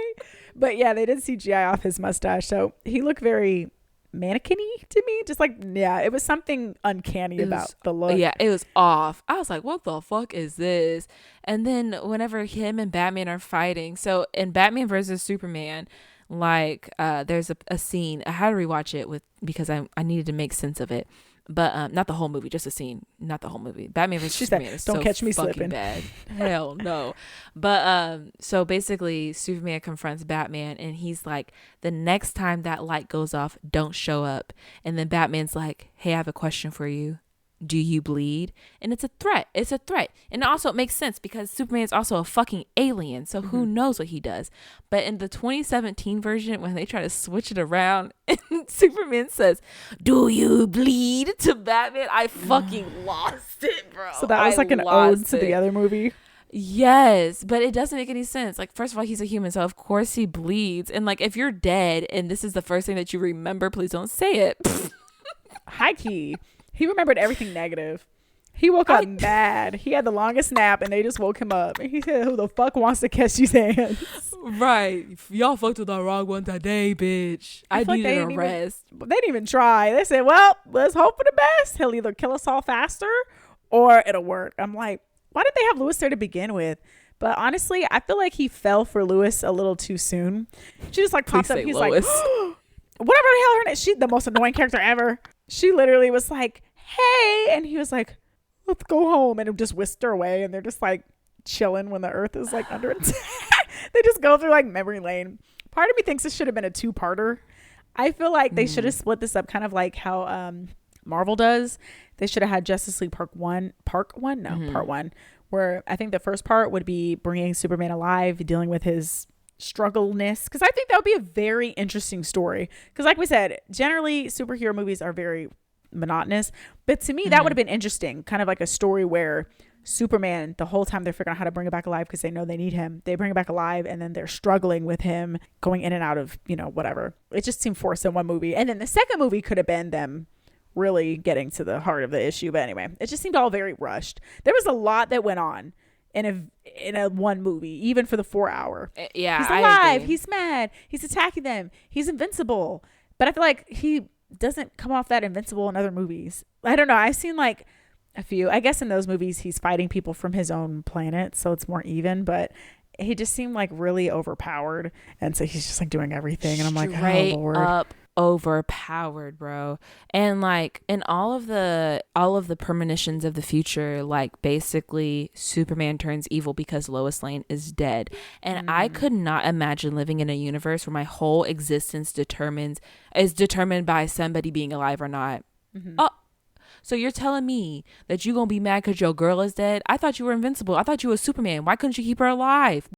[SPEAKER 1] But yeah, they did CGI off his mustache. So he looked very mannequin-y to me. Just like, yeah, it was something uncanny about the look.
[SPEAKER 2] Yeah, it was off. I was like, what the fuck is this? And then whenever him and Batman are fighting, so in Batman versus Superman, like, there's a scene. I had to rewatch it because I needed to make sense of it. But not the whole movie, just a scene. Not the whole movie. Batman vs Superman is
[SPEAKER 1] don't
[SPEAKER 2] so
[SPEAKER 1] catch me
[SPEAKER 2] fucking
[SPEAKER 1] slipping.
[SPEAKER 2] bad. Hell no. But so basically, Superman confronts Batman, and he's like, the next time that light goes off, don't show up. And then Batman's like, hey, I have a question for you. Do you bleed? And it's a threat. It's a threat. And also it makes sense because Superman is also a fucking alien. So who knows what he does? But in the 2017 version, when they try to switch it around and Superman says, do you bleed to Batman? I fucking lost it, bro.
[SPEAKER 1] So that was like an ode to the other movie.
[SPEAKER 2] Yes, but it doesn't make any sense. Like, first of all, he's a human, so of course he bleeds. And like, if you're dead and this is the first thing that you remember, please don't say it.
[SPEAKER 1] High key. He remembered everything negative. He woke up mad. He had the longest nap, and they just woke him up. And he said, who the fuck wants to catch these hands?
[SPEAKER 2] Right. Y'all fucked with the wrong one today, bitch. I need a rest.
[SPEAKER 1] They didn't even try. They said, well, let's hope for the best. He'll either kill us all faster or it'll work. I'm like, why did they have Lewis there to begin with? But honestly, I feel like he fell for Lewis a little too soon. She just like popped up. He's
[SPEAKER 2] Lois.
[SPEAKER 1] like, whatever the hell her name. She's the most annoying character ever. She literally was like, hey, and he was like, let's go home, and it just whisked her away, and they're just like chilling when the earth is like under attack. They just go through like memory lane. Part of me thinks this should have been a 2-parter. I feel like they should have split this up kind of like how Marvel does. They should have had Justice League Part 1, where I think the first part would be bringing Superman alive, dealing with his struggleness, because I think that would be a very interesting story, because like we said, generally superhero movies are very monotonous, but to me that would have been interesting, kind of like a story where Superman, the whole time they're figuring out how to bring it back alive because they know they need him, they bring it back alive, and then they're struggling with him going in and out of, you know, whatever. It just seemed forced in one movie, and then the second movie could have been them really getting to the heart of the issue. But anyway, it just seemed all very rushed. There was a lot that went on in a one movie, even for the 4-hour.
[SPEAKER 2] Yeah,
[SPEAKER 1] he's alive, he's mad, he's attacking them, he's invincible. But I feel like he doesn't come off that invincible in other movies. I don't know, I've seen like a few. I guess in those movies he's fighting people from his own planet, so it's more even, but he just seemed like really overpowered, and so he's just like doing everything, and I'm like, oh Lord,
[SPEAKER 2] up overpowered, bro. And like in all of the premonitions of the future, like basically Superman turns evil because Lois Lane is dead, and I could not imagine living in a universe where my whole existence is determined by somebody being alive or not. So you're telling me that you're going to be mad because your girl is dead? I thought you were invincible. I thought you were Superman. Why couldn't you keep her alive?